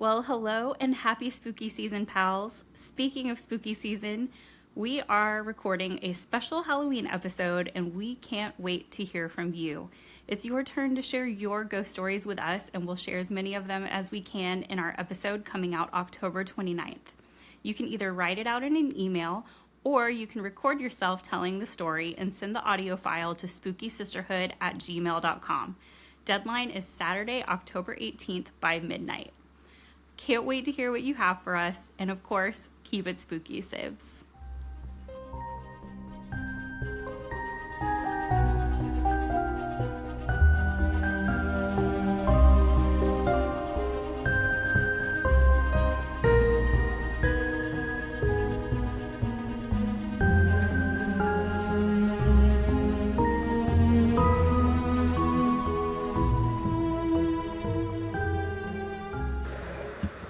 Well, hello and happy spooky season, pals. Speaking of spooky season, we are recording a special Halloween episode and we can't wait to hear from you. It's your turn to share your ghost stories with us, and we'll share as many of them as we can in our episode coming out October 29th. You can either write it out in an email or you can record yourself telling the story and send the audio file to spookysisterhood@gmail.com. Deadline is Saturday, October 18th by midnight. Can't wait to hear what you have for us, and of course, keep it spooky, Sibs.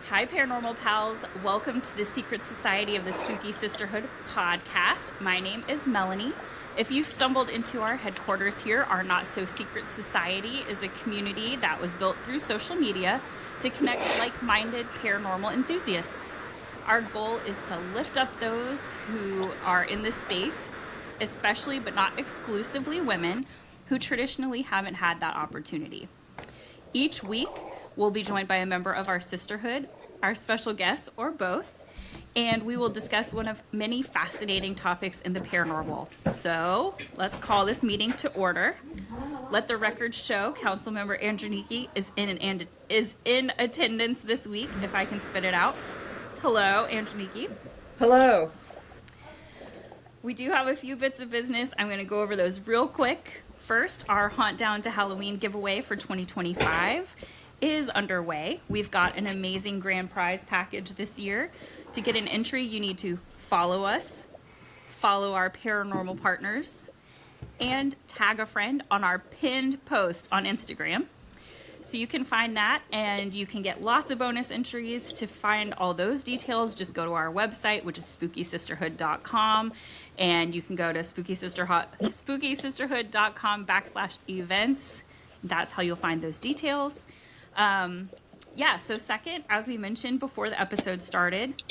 Hi, Paranormal Pals. Welcome to the Secret Society of the Spooky Sisterhood podcast. My name is Melanie. If you've stumbled into our headquarters here, our Not So Secret Society is a community that was built through social media to connect like-minded paranormal enthusiasts. Our goal is to lift up those who are in this space, especially but not exclusively women, who traditionally haven't had that opportunity. Each week, we'll be joined by a member of our sisterhood, our special guests, or both, and we will discuss one of many fascinating topics in the paranormal. So let's call this meeting to order. Let the record show Councilmember Andronike is in attendance this week, if I can spit it out. Hello, Andronike. Hello. We do have a few bits of business. I'm going to go over those real quick. First, our Haunt Down to Halloween giveaway for 2025 is underway. We've got an amazing grand prize package this year. To get an entry, you need to follow us, follow our paranormal partners, and tag a friend on our pinned post on Instagram. So you can find that, and you can get lots of bonus entries. To find all those details, just go to our website, which is spookysisterhood.com, and you can go to spookysisterhood.com/events. That's how you'll find those details. So second, as we mentioned before the episode started,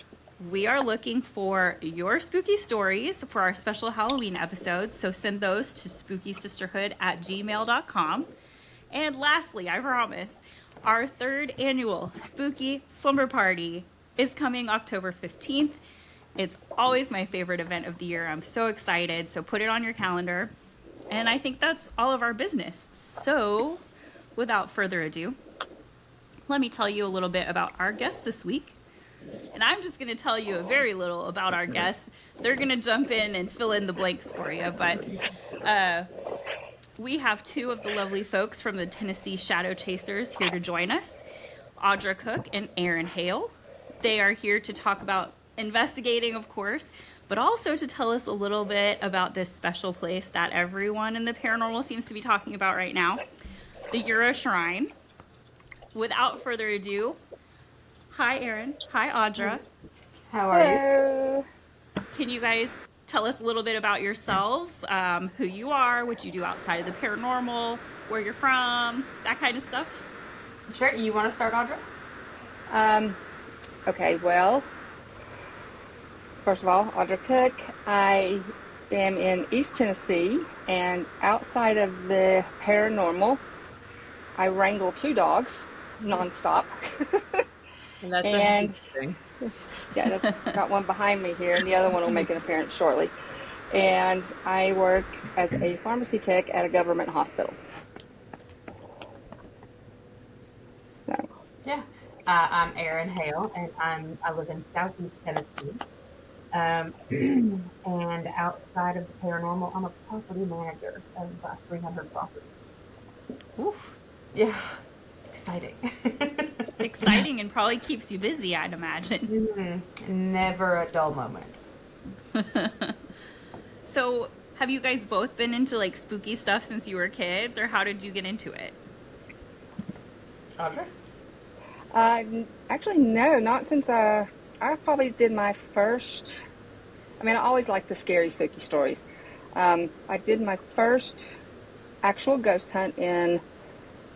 we are looking for your spooky stories for our special Halloween episodes. So send those to spookysisterhood@gmail.com. And lastly, I promise, our third annual Spooky Slumber Party is coming October 15th. It's always my favorite event of the year. I'm so excited. So put it on your calendar. And I think that's all of our business. So without further ado, let me tell you a little bit about our guests this week. And I'm just going to tell you a very little about our guests. They're going to jump in and fill in the blanks for you. But we have two of the lovely folks from the Tennessee Shadow Chasers here to join us, Audra Cook and Erin Hale. They are here to talk about investigating, of course, but also to tell us a little bit about this special place that everyone in the paranormal seems to be talking about right now, the Ura Shrine. Without further ado, hi, Erin. Hi, Audra. How are you? Can you guys tell us a little bit about yourselves, who you are, what you do outside of the paranormal, where you're from, that kind of stuff? Sure. You want to start, Audra? Okay, well, first of all, Audra Cook. I am in East Tennessee, and outside of the paranormal, I wrangle two dogs nonstop. And that's interesting. Yeah, I've got one behind me here, and the other one will make an appearance shortly. And I work as a pharmacy tech at a government hospital. So. Yeah. I'm Erin Hale, and I live in Southeast Tennessee. And outside of the paranormal, I'm a property manager of 300 properties. Oof. Yeah. Exciting. Exciting, and probably keeps you busy, I'd imagine. Mm-hmm. Never a dull moment. So, have you guys both been into like spooky stuff since you were kids, or how did you get into it? Audra? Actually, no, not since I probably did my first. I mean, I always like the scary, spooky stories. I did my first actual ghost hunt in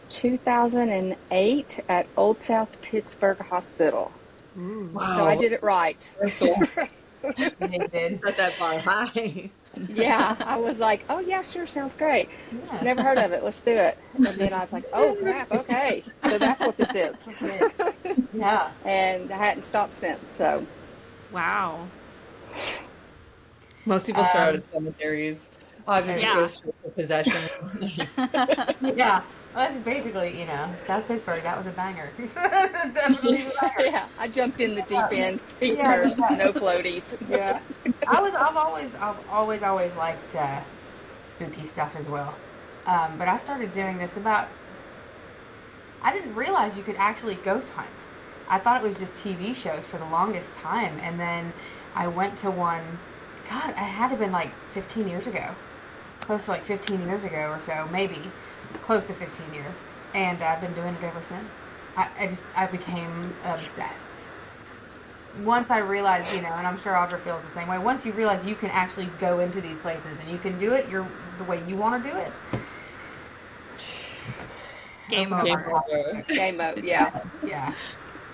2008 at Old South Pittsburgh Hospital. Wow. So I did it right. They did. Set that bar high. Yeah, I was like, oh yeah, sure, sounds great. Yeah. Never heard of it. Let's do it. And then I was like, oh crap, okay. So that's what this is. Yeah. And I hadn't stopped since. So Wow. Most people start out at cemeteries. Audra just goes straight for possession. Yeah. Well, that's basically, South Pittsburgh. That was a banger. Definitely a banger. yeah, I jumped in the deep end, feet first, no floaties. Yeah. I've always liked spooky stuff as well. But I started doing this I didn't realize you could actually ghost hunt. I thought it was just TV shows for the longest time. And then I went to one, God, it had to have been like 15 years ago. Close to like 15 years ago or so, maybe. Close to 15 years. And I've been doing it ever since. I became obsessed. Once I realized, and I'm sure Audra feels the same way, once you realize you can actually go into these places and you can do it the way you want to do it. Game over. Game over, yeah.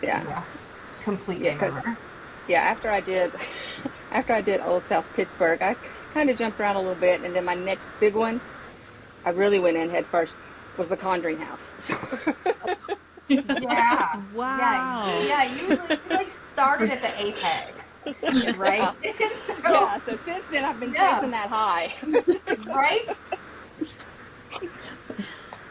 Yeah. Complete game over. Yeah, after I did Old South Pittsburgh, I kind of jumped around a little bit, and then my next big one, I really went in head first, was the Conjuring House. Yeah. Wow. Yeah, you like started at the apex, right? Yeah, so since then I've been chasing that high. Right?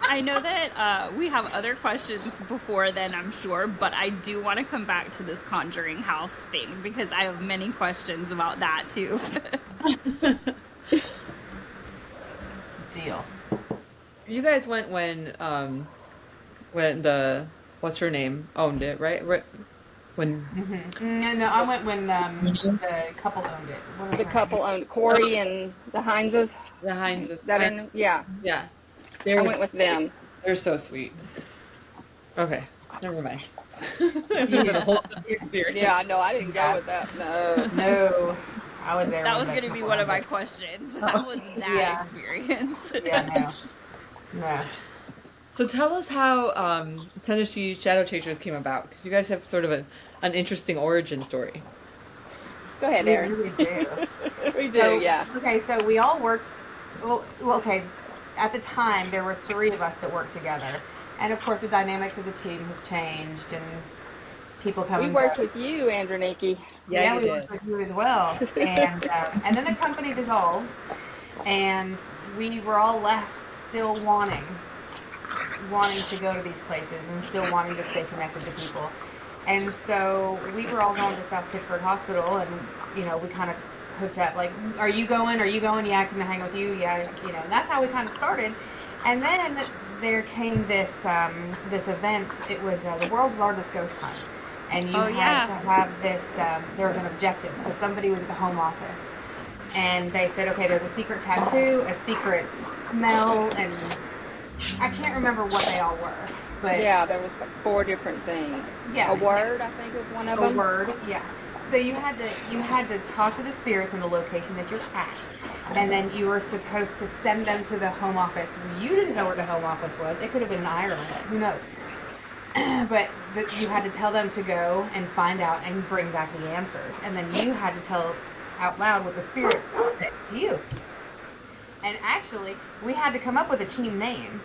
I know that we have other questions before then, I'm sure, but I do want to come back to this Conjuring House thing because I have many questions about that too. Deal. You guys went when the what's her name owned it, right? When No, I went when the couple owned it. The couple owned Corey and the Hineses. the Heinz. Yeah. I went with them. They're so sweet. Okay, never mind. A whole experience. Yeah, no, I didn't go with that. No. I was there. That was going to be one of my questions. How was that experience? Yeah, no. So tell us how Tennessee Shadow Chasers came about, because you guys have sort of an interesting origin story. Go ahead, Erin. We do. We do, yeah. Okay, so we all worked. Well, okay. At the time, there were 3 of us that worked together, and of course, the dynamics of the team have changed, and people come. We worked with you, Andronike. Yeah, we worked with you as well, and then the company dissolved, and we were all left still wanting to go to these places and still wanting to stay connected to people. And so we were all going to South Pittsburgh Hospital, and we kind of hooked up. Like, are you going? Yeah, can I hang with you? Yeah, and that's how we kind of started. And then there came this event. It was the world's largest ghost hunt, and you had to have this. There was an objective. So somebody was at the home office, and they said, okay, there's a secret tattoo, a secret smell, and I can't remember what they all were. But yeah, there was like 4 different things. Yeah, a word, I think, was one of them. A word, yeah. So you had to talk to the spirits in the location that you're at, and then you were supposed to send them to the home office. You didn't know where the home office was. It could have been in Ireland. Who knows? But you had to tell them to go and find out and bring back the answers, and then you had to tell out loud what the spirits said to you. And actually, we had to come up with a team name.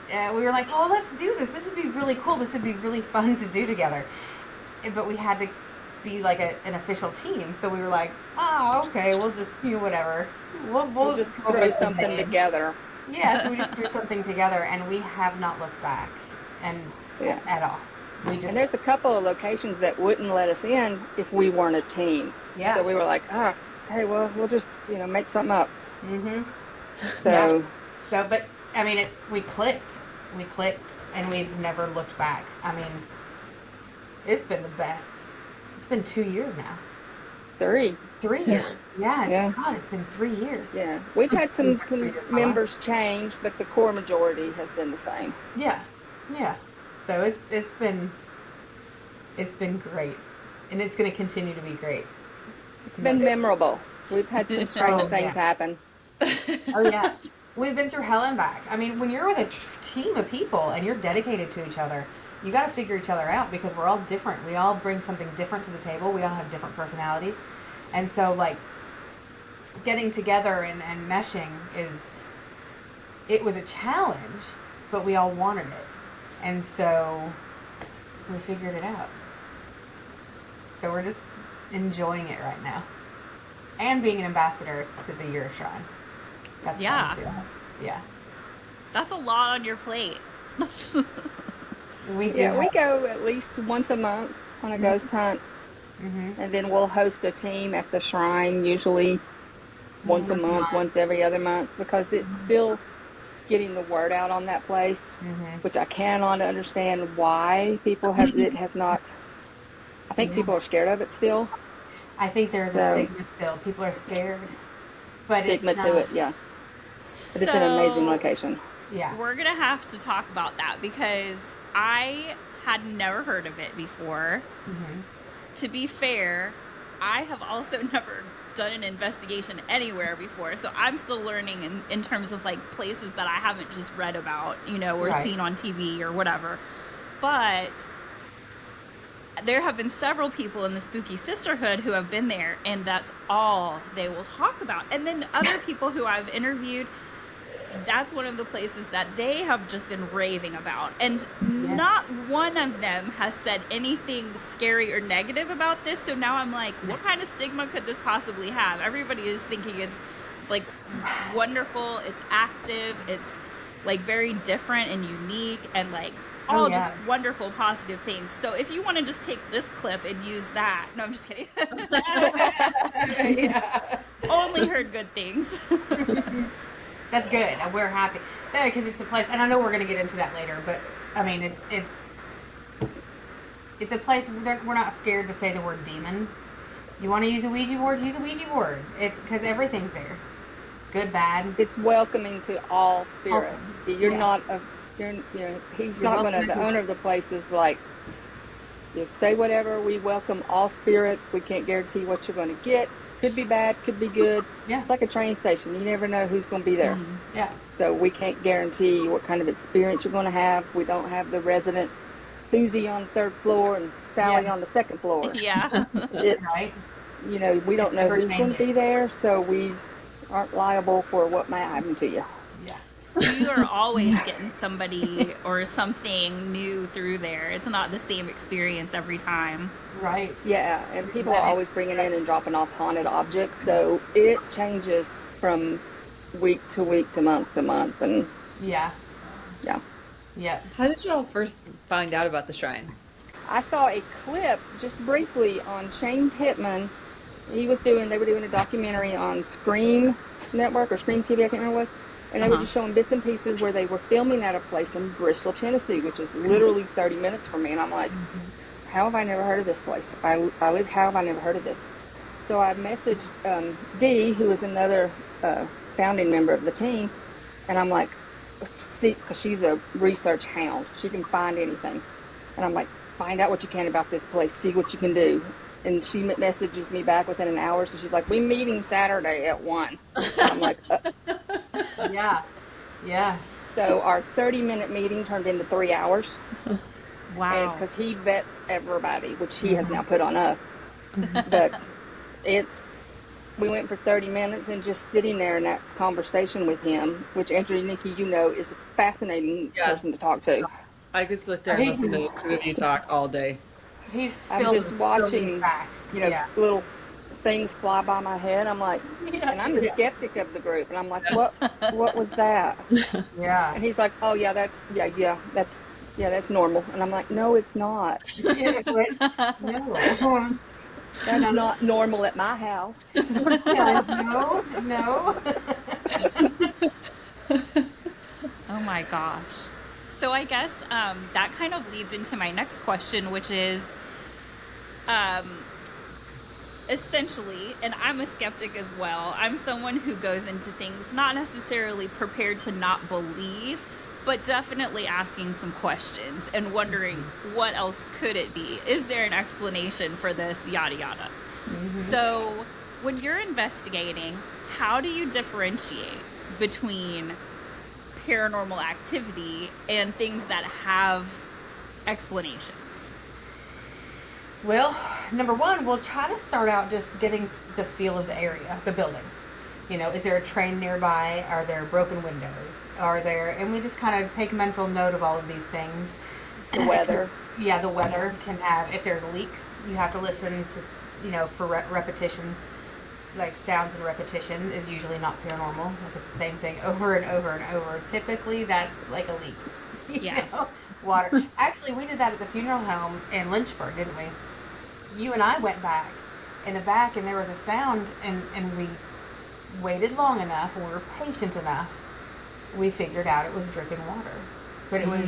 We were like, oh, let's do this. This would be really cool. This would be really fun to do together. But we had to be like an official team. So we were like, oh, okay, we'll just, whatever. We'll just throw something together. Yeah, so we just threw something together, and we have not looked back at all. And there's a couple of locations that wouldn't let us in if we weren't a team. Yeah. So we were like, hey, well, we'll just, make something up. Mm-hmm. So, but I mean, we clicked, and we've never looked back. I mean, it's been the best. It's been 2 years now. 3. 3 years. Yeah. God, it's been 3 years. Yeah. We've had some members change, but the core majority has been the same. Yeah. So it's been great, and it's going to continue to be great. It's been memorable. We've had some strange things happen. Oh yeah. We've been through hell and back. I mean, when you're with a team of people and you're dedicated to each other, you got to figure each other out because we're all different. We all bring something different to the table. We all have different personalities. And so, like, getting together and meshing it was a challenge, but we all wanted it. And so we figured it out. So we're just enjoying it right now. And being an ambassador to the Ura Shrine. That's fun too. Yeah. That's a lot on your plate. We do. Yeah, we go at least once a month on a ghost hunt. Mm-hmm. And then we'll host a team at the shrine, usually once a month, once every other month, because it's still getting the word out on that place, which I cannot understand why people have, it has not, I think people are scared of it still. I think there's a stigma still. People are scared. But Stigma it's not, to it, yeah. But it's an amazing location. Yeah. We're going to have to talk about that because I had never heard of it before. Mm-hmm. To be fair, I have also never done an investigation anywhere before, so I'm still learning in terms of like places that I haven't just read about, or seen on TV or whatever. But there have been several people in the Spooky Sisterhood who have been there, and that's all they will talk about. And then other people who I've interviewed, that's one of the places that they have just been raving about. And not one of them has said anything scary or negative about this. So now I'm like, what kind of stigma could this possibly have? Everybody is thinking it's like wonderful, it's active, it's like very different and unique and like all just wonderful positive things. So if you want to just take this clip and use that. No, I'm just kidding. Only heard good things. That's good. We're happy. Yeah, because it's a place, and I know we're going to get into that later, but I mean, it's a place we're not scared to say the word demon. You want to use a Ouija board? Use a Ouija board. It's because everything's there. Good, bad. It's welcoming to all spirits. You're not he's not going to, the owner of the place is like, you say whatever, we welcome all spirits. We can't guarantee what you're going to get. Could be bad, could be good. Yeah. It's like a train station. You never know who's going to be there. Mm-hmm. Yeah. So we can't guarantee what kind of experience you're going to have. We don't have the resident Susie on the third floor and Sally on the second floor. Yeah. It's, we don't know who's going to be there, so we aren't liable for what might happen to you. Yeah. So you are always getting somebody or something new through there. It's not the same experience every time. Right. Yeah, and people are always bringing in and dropping off haunted objects, so it changes from week to week to month, and Yeah. How did y'all first find out about the shrine? I saw a clip just briefly on Shane Pittman. They were doing a documentary on Scream Network or Scream TV, I can't remember what. And they were just showing bits and pieces where they were filming at a place in Bristol, Tennessee, which is literally 30 minutes from me. And I'm like, how have I never heard of this place? How have I never heard of this? So I messaged Dee, who is another founding member of the team. And I'm like, see, because she's a research hound. She can find anything. And I'm like, find out what you can about this place. See what you can do. And she messages me back within an hour. So she's like, we're meeting Saturday at 1. I'm like, Yeah. So our 30-minute meeting turned into 3 hours. Wow. Because he vets everybody, which he has now put on us. But we went for 30 minutes and just sitting there in that conversation with him, which Andronike, is a fascinating person to talk to. I could sit there and listen to the two of you talk all day. I'm just watching, little things fly by my head. I'm like, and I'm the skeptic of the group, and I'm like, what was that? Yeah. And he's like, oh yeah, that's normal. And I'm like, no, it's not. No. That's not normal at my house. No. Oh my gosh. So I guess that kind of leads into my next question, which is essentially, and I'm a skeptic as well, I'm someone who goes into things not necessarily prepared to not believe, but definitely asking some questions and wondering what else could it be? Is there an explanation for this? Yada yada. So when you're investigating, how do you differentiate between paranormal activity and things that have explanations? Well, number one, we'll try to start out just getting the feel of the area, the building. You know, is there a train nearby? Are there broken windows? And we just kind of take mental note of all of these things. The weather. Yeah, the weather can have, if there's leaks, you have to listen to, you know, for repetition. Like sounds and repetition is usually not paranormal. If it's the same thing over and over and over, typically that's like a leak. You know? Water. Actually, we did that at the funeral home in Lynchburg, didn't we? You and I went back in the back, and there was a sound, and we waited long enough, and we were patient enough. We figured out it was dripping water, but it was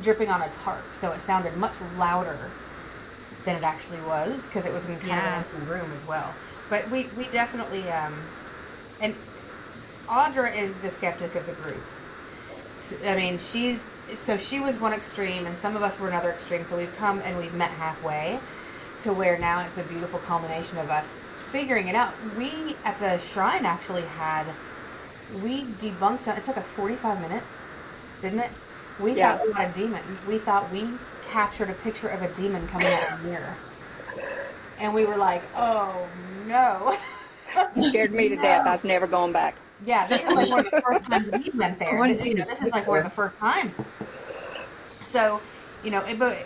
dripping on a tarp, so it sounded much louder than it actually was, because it was in kind of an empty room as well. But we definitely, and Audra is the skeptic of the group. I mean, she was one extreme, and some of us were another extreme, so we've come and we've met halfway to where now it's a beautiful culmination of us figuring it out. We, at the shrine, actually we debunked, it took us 45 minutes, didn't it? We thought we had a demon. We thought we captured a picture of a demon coming out of a mirror. And we were like, oh no. Scared me to death. I was never going back. Yeah, this is like one of the first times we went there. This is like one of the first times. So, you know, but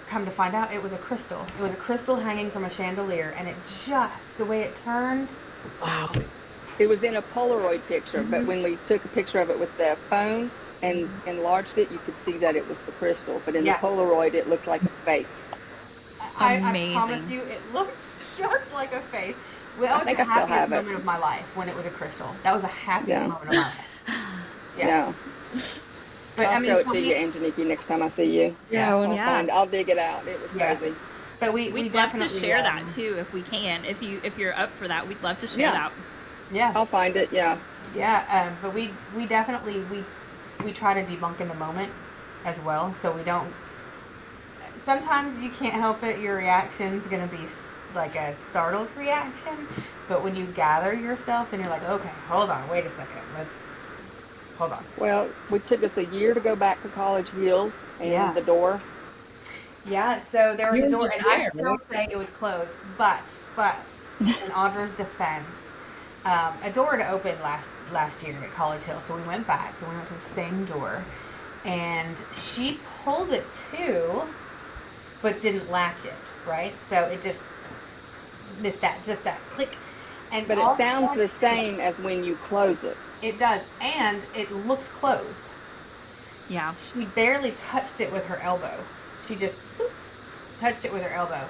come to find out, it was a crystal. It was a crystal hanging from a chandelier, and it just, the way it turned. Wow. It was in a Polaroid picture, but when we took a picture of it with the phone and enlarged it, you could see that it was the crystal. But in the Polaroid, it looked like a face. I promise you, it looked just like a face. Well, that was the happiest moment of my life when it was a crystal. That was the happiest moment of my life. Yeah. But I'll show it to you, Andronike, next time I see you. Yeah, I'll dig it out. It was crazy. But we'd love to share that too if we can. If you're up for that, we'd love to share that. Yeah, I'll find it. Yeah. Yeah, but we definitely we try to debunk in the moment as well, so we don't. Sometimes you can't help it. Your reaction's gonna be like a startled reaction, but when you gather yourself and you're like, okay, hold on, wait a second, hold on. Well, it took us a year to go back to College Hill and the door. Yeah, so there was a door, and I still say it was closed, but in Audra's defense, a door had opened last year at College Hill, so we went back and we went to the same door, and she pulled it too, but didn't latch it, right? So it just that click. But it sounds the same as when you close it. It does, and it looks closed. Yeah. She barely touched it with her elbow. She just touched it with her elbow,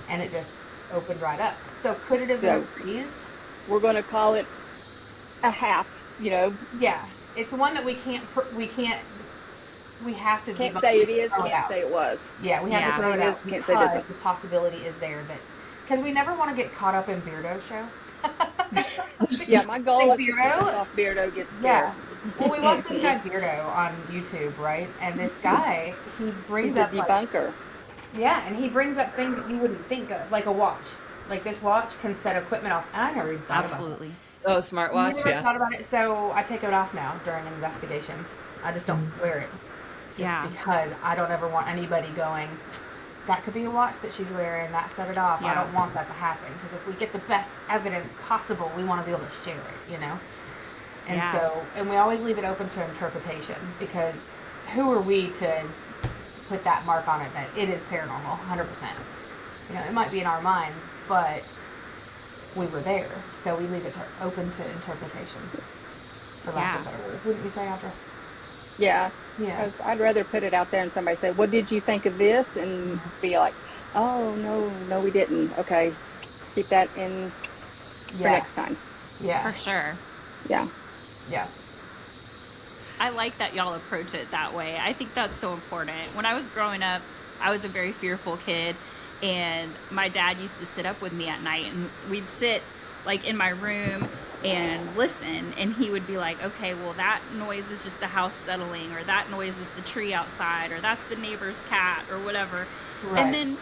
and it just opened right up. So could it have been freezed? We're going to call it a half, you know. Yeah. It's one that we have to can't say it is, can't say it was. Yeah, we have to throw it out because the possibility is there because we never want to get caught up in Beardo show. Yeah, my goal is to piss off Beardo gets scared. Yeah. Well, we watched this guy Beardo on YouTube, right? And this guy, he brings up a debunker. And he brings up things that you wouldn't think of, like a watch. Like this watch can set equipment off. And I never even thought about it. Oh, smartwatch, never thought about it. So I take it off now during investigations. I just don't wear it. Just because I don't ever want anybody going, that could be a watch that she's wearing, that set it off. I don't want that to happen. Because if we get the best evidence possible, we want to be able to share it, you know? And and we always leave it open to interpretation, because who are we to put that mark on it that it is paranormal, 100%. You know, it might be in our minds, but we were there, so we leave it open to interpretation, for lack of a better word. Wouldn't you say, Audra? Yeah. Because I'd rather put it out there and somebody say, what did you think of this? And be like, oh, no, we didn't. Okay, keep that in for next time. Yeah. For sure. Yeah. Yeah. I like that y'all approach it that way. I think that's so important. When I was growing up, I was a very fearful kid, and my dad used to sit up with me at night, and we'd sit like in my room and listen, and he would be like, okay, well, that noise is just the house settling, or that noise is the tree outside, or that's the neighbor's cat, or whatever. Right. And then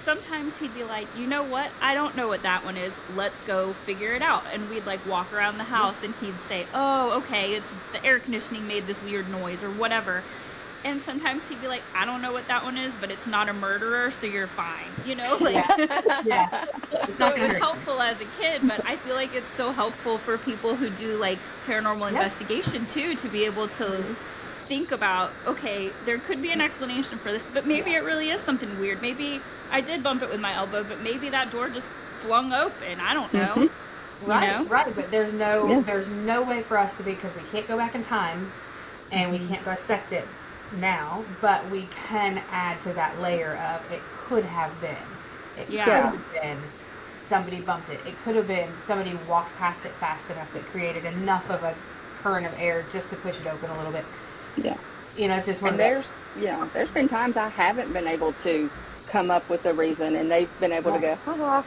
sometimes he'd be like, you know what? I don't know what that one is. Let's go figure it out. And we'd like walk around the house and he'd say, oh, okay, it's the air conditioning made this weird noise or whatever. And sometimes he'd be like, I don't know what that one is, but it's not a murderer, so you're fine. You know, like, Yeah. so it was helpful as a kid, but I feel like it's so helpful for people who do like paranormal investigation too, to be able to think about, okay, there could be an explanation for this, but maybe it really is something weird. Maybe I did bump it with my elbow, but maybe that door just flung open. I don't know. Right, You know? right. But there's no way for us to be, because we can't go back in time, and we can't dissect it now. But we can add to that layer of it could have been. It could have been somebody bumped it. It could have been somebody walked past it fast enough that created enough of a current of air just to push it open a little bit. Yeah. You know, it's just one. And there's been times I haven't been able to come up with a reason, and they've been able to go, ha,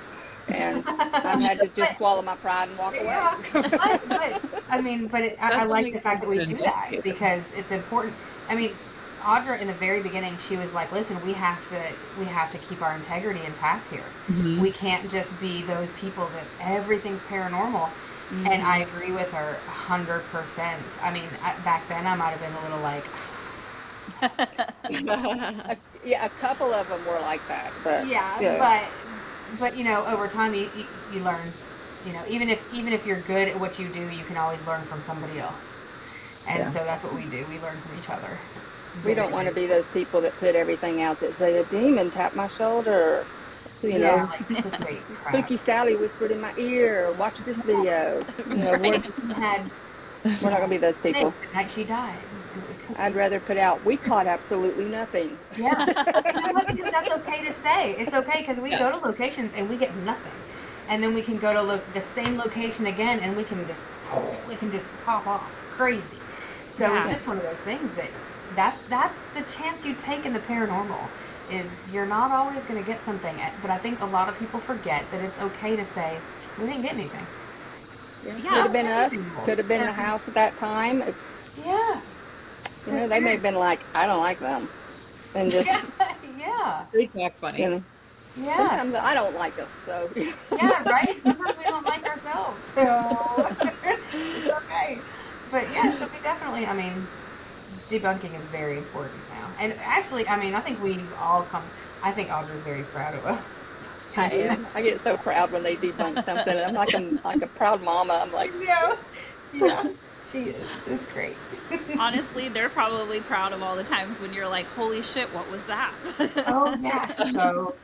and I've had to just swallow my pride and walk away. But I mean, I like the fact that we do that because it's important. I mean, Audra in the very beginning, she was like, "Listen, we have to keep our integrity intact here. We can't just be those people that everything's paranormal." And I agree with her 100%. I mean, back then I might have been a little like, a couple of them were like that, but but you know, over time you learn. You know, even if you're good at what you do, you can always learn from somebody else. And so that's what we do. We learn from each other. We don't want to be those people that put everything out that say, a demon tapped my shoulder, you know, like, Spooky Sally whispered in my ear, watch this video. You know, we're not going to be those people. The night she died. I'd rather put out, we caught absolutely nothing. Yeah. You know what? Because that's okay to say. It's okay because we go to locations and we get nothing. And then we can go to the same location again and we can just pop off crazy. So it's just one of those things that's the chance you take in the paranormal, is you're not always going to get something. But I think a lot of people forget that it's okay to say, we didn't get anything. Could have been us. Could have been the house at that time. It's, you know, they may have been like, I don't like them. And just... They talk funny. You know, sometimes I don't like us, so... Right? Sometimes we don't like ourselves. So, it's okay. But so we definitely, I mean, debunking is very important now. And actually, I mean, I think I think Audra's very proud of us. I am. I get so proud when they debunk something. I'm like a proud mama. I'm like, yeah, she is. It's great. Honestly, they're probably proud of all the times when you're like, holy shit, what was that? Oh, yeah. So,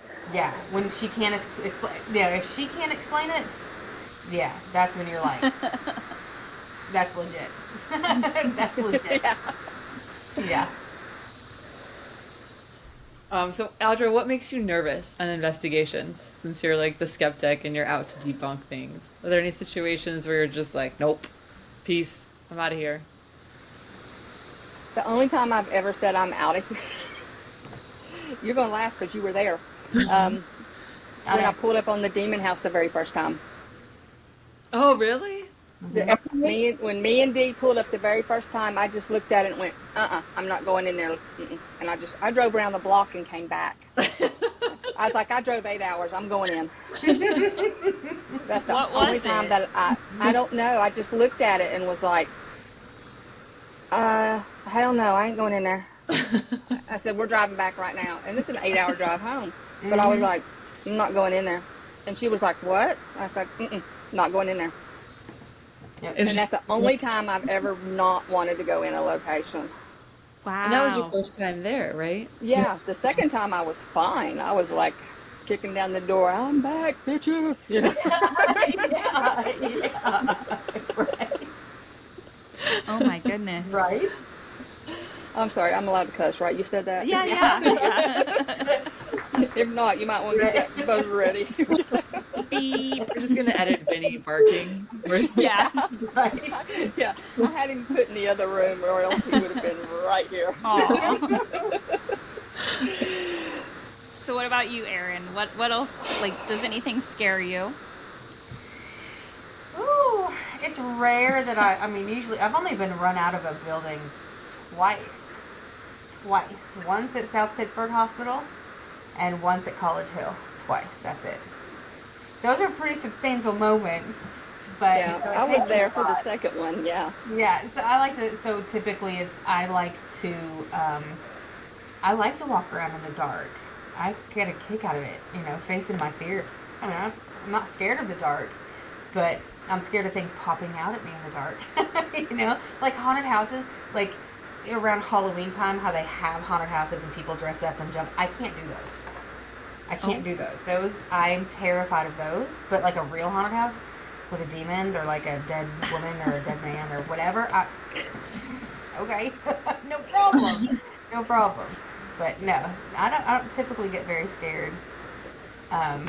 when she can't explain, if she can't explain it, that's when you're like, that's legit. That's legit. Yeah. So Audra, what makes you nervous on investigations, since you're like the skeptic and you're out to debunk things? Are there any situations where you're just like, nope, peace, I'm out of here? the only time I've ever said I'm out of here, you're going to laugh because you were there, when I pulled up on the demon house the very first time. Oh, really? When me and Dee pulled up the very first time, I just looked at it and went, I'm not going in there. And I drove around the block and came back. I was like, I drove 8 hours. I'm going in. That's the only time that I don't know. I just looked at it and was like, hell no, I ain't going in there. I said, we're driving back right now. And this is an 8-hour drive home. But I was like, I'm not going in there. And she was like, what? I said, not going in there. Yep. And that's the only time I've ever not wanted to go in a location. Wow. And that was your first time there, right? Yeah. The second time I was fine. I was like kicking down the door. I'm back, bitches. You know? Right. Oh my goodness. Right. I'm sorry. I'm allowed to cuss, right? You said that? Yeah. If not, you might want to get that buzz ready. Beep. We're just going to edit Vinny barking. Yeah. Right. Yeah. I had him put in the other room or else he would have been right here. So what about you, Erin? What else, like, does anything scare you? Ooh, it's rare that I mean, usually I've only been run out of a building twice. Once at South Pittsburgh Hospital, and once at College Hill, twice. That's it. Those are pretty substantial moments. But Yeah, so it I was takes there a for the lot. second one. Yeah. Yeah, so I like to. So typically, I like to. I like to walk around in the dark. I get a kick out of it. Facing my fears. I mean, I'm not scared of the dark, but I'm scared of things popping out at me in the dark. Like haunted houses. Like around Halloween time, how they have haunted houses and people dress up and jump. I can't do those. I can't do those. I'm terrified of those. But like a real haunted house with a demon or like a dead woman or a dead man or whatever, okay, no problem, no problem. But no, I don't typically get very scared. Well,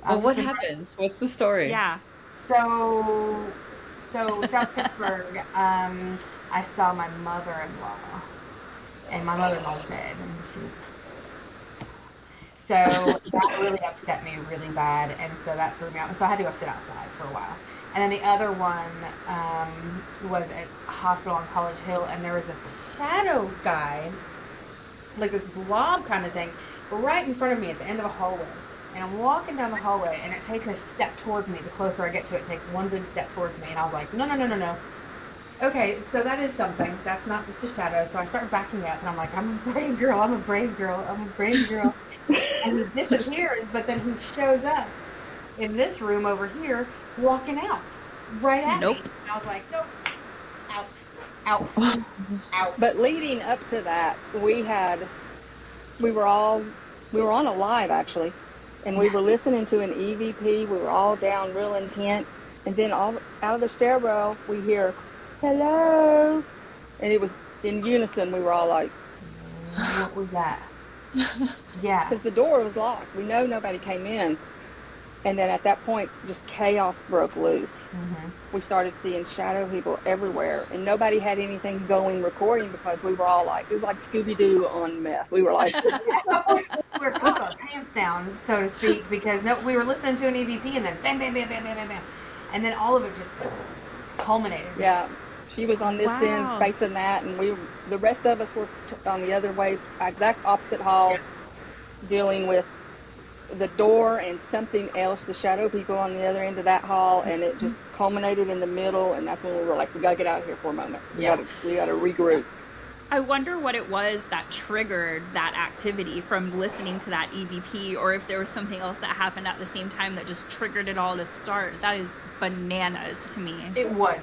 I've what just been happens? What's the story? Yeah. so South Pittsburgh. I saw my mother-in-law, and my mother-in-law was dead, and she was. So that really upset me really bad, and so that threw me out. So I had to go sit outside for a while. And then the other one was at a hospital on College Hill, and there was this shadow guy, like this blob kind of thing, right in front of me at the end of a hallway. And I'm walking down the hallway, and it takes a step towards me. The closer I get to it, it takes one big step towards me, and I was like, no, no, no, no, no. Okay, so that is something. That's not just a shadow. So I start backing up, and I'm like, I'm a brave girl. I'm a brave girl. I'm a brave girl. And he disappears, but then he shows up in this room over here, walking out, right at me. And I was like, nope, out, out. But leading up to that, we were on a live actually, and we were listening to an EVP. We were all down real intent, and then all out of the stairwell we hear, "Hello," and it was in unison. We were all like, What was that? Yeah. because the door was locked. We know nobody came in. And then at that point, just chaos broke loose. Mm-hmm. We started seeing shadow people everywhere, and nobody had anything going recording because we were all like, it was like Scooby-Doo on meth. We were like, We were caught our pants down, so to speak, because we were listening to an EVP, and then bam, bam, bam, bam, bam, bam, bam. And then all of it just culminated. yeah, she was on this Wow. end facing that, and the rest of us were on the other way, exact opposite hall, Yep. dealing with the door and something else, the shadow people on the other end of that hall, and it just culminated in the middle, and that's when we were like, we gotta get out of here for a moment. We gotta regroup. I wonder what it was that triggered that activity from listening to that EVP, or if there was something else that happened at the same time that just triggered it all to start. That is bananas to me. It was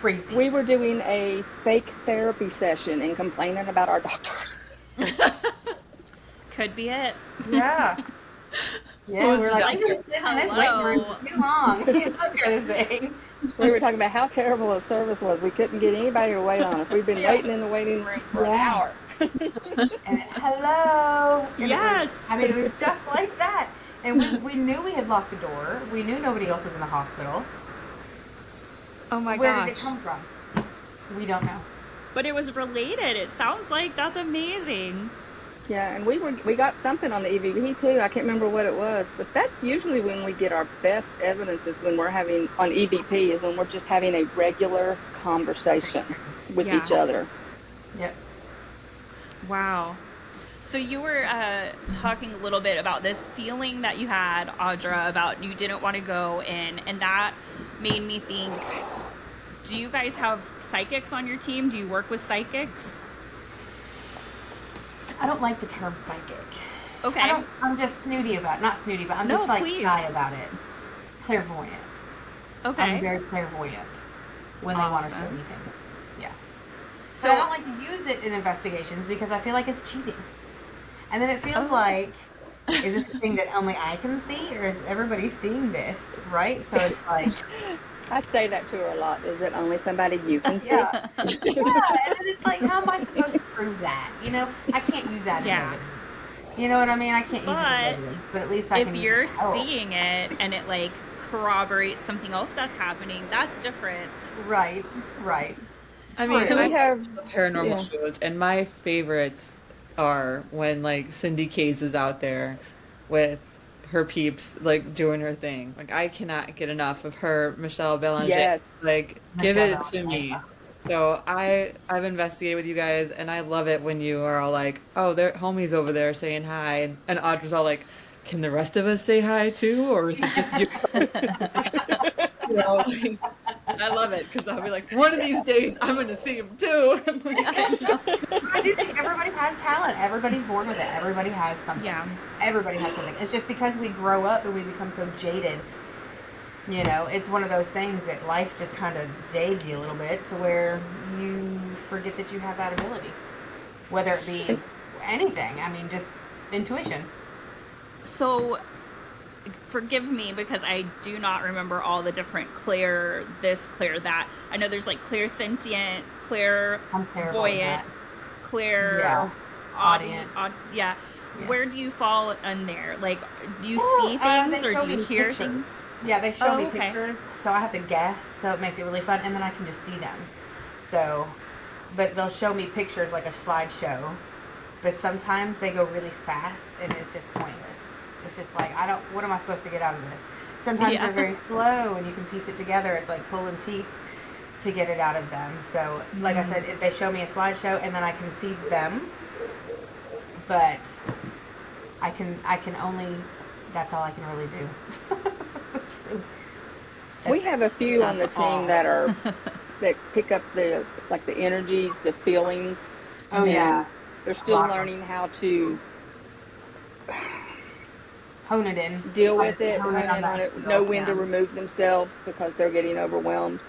crazy. We were doing a fake therapy session and complaining about our doctor. Could be it. Yeah. Yeah, Was we're it like, like, this hello? waiting room for too long. That kind of thing. We were talking about how terrible the service was. We couldn't get anybody to wait on us. We'd been waiting in the waiting room for an hour. And it's, hello. And Yes. it was just like that. And we knew we had locked the door. We knew nobody else was in the hospital. Oh my Where gosh. did it come from? We don't know. But it was related. It sounds like that's amazing. Yeah, and we got something on the EVP too. I can't remember what it was, but that's usually when we get our best evidence is when we're having on EVP is when we're just having a regular conversation with Yeah. each other. Yep. Wow. So you were talking a little bit about this feeling that you had, Audra, about you didn't want to go in, and that made me think, do you guys have psychics on your team? Do you work with psychics? I don't like the term psychic. Okay. I'm just snooty about it. Not snooty, but I'm No, just like please. shy about it. Clairvoyant. I'm Okay. very clairvoyant when they want to show Awesome. me things. Yeah. So So I don't like to use it in investigations because I feel like it's cheating. And then it feels like, is this a thing that only I can see, or is everybody seeing this? Right? So it's like, I say that to her a lot. Is it only somebody you can see? yeah. Yeah. And then it's like, how am I supposed to prove that? I can't use that as Yeah. evidence. You know what I mean? I can't use it as But evidence, but at least I if can you're use it. Oh, seeing it and it like corroborates something else that's happening, that's different. right. I mean, So we I have love the paranormal yeah. shows, and my favorites are when like Cindy Kays is out there with her peeps, like doing her thing. Like I cannot get enough of her, Michelle Belanger. Yes. Like give it Michelle to me. So I've investigated with you guys, and I love it when you are all like, "Oh, there homies over there saying hi," and Audra's all like, "Can the rest of us say hi too, or is it just you?" You know, like, I love it because I'll be like, "One of these days, I'm gonna see him too." I'm like, I do think everybody has talent. Everybody's born with it. Everybody has something. Yeah. Everybody has something. It's just because we grow up and we become so jaded. You know, it's one of those things that life just kind of jades you a little bit to where you forget that you have that ability. Whether it be anything. I mean, just intuition. So, forgive me because I do not remember all the different clair this, clair that. I know there's like clairsentient, I'm terrible at clairvoyant, that. clair Yeah. audient. Audient. Yeah. Yeah. Where do you fall in there? Like, do you Well, see they things or show do you me hear pictures. things? Yeah, they show Oh, me okay. pictures, so I have to guess, so it makes it really fun, and then I can just see them. So, but they'll show me pictures like a slideshow, but sometimes they go really fast, and it's just pointless. It's just like, what am I supposed to get out of this? Sometimes Yeah. they're very slow, and you can piece it together. It's like pulling teeth to get it out of them. So, like I said, if they show me a slideshow, and then I can see them, but I can only, that's all I can really do. We have a few on the That's team all. that pick up the energies, the feelings. Oh, and yeah. they're still Lot of them. learning how to Hone it in. deal with it, hone in that on it, skill. know when to Yeah. remove themselves because they're getting overwhelmed.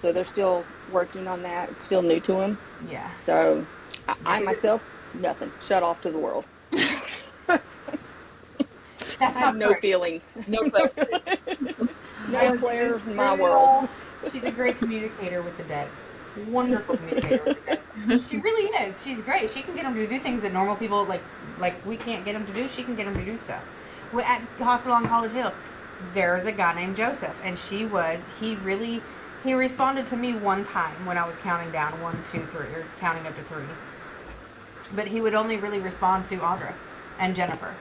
So they're still working on that. It's still new to them. Yeah. So I myself, nothing. Shut off to the world. That's I have not no correct. feelings. no clair. No players in my world. She's a great communicator with the dead. Wonderful communicator with the dead. She really is. She's great. She can get them to do things that normal people like we can't get them to do. She can get them to do stuff. At the hospital on College Hill, there is a guy named Joseph, and he responded to me one time when I was counting down 1, 2, 3, or counting up to 3. But he would only really respond to Audra and Jennifer.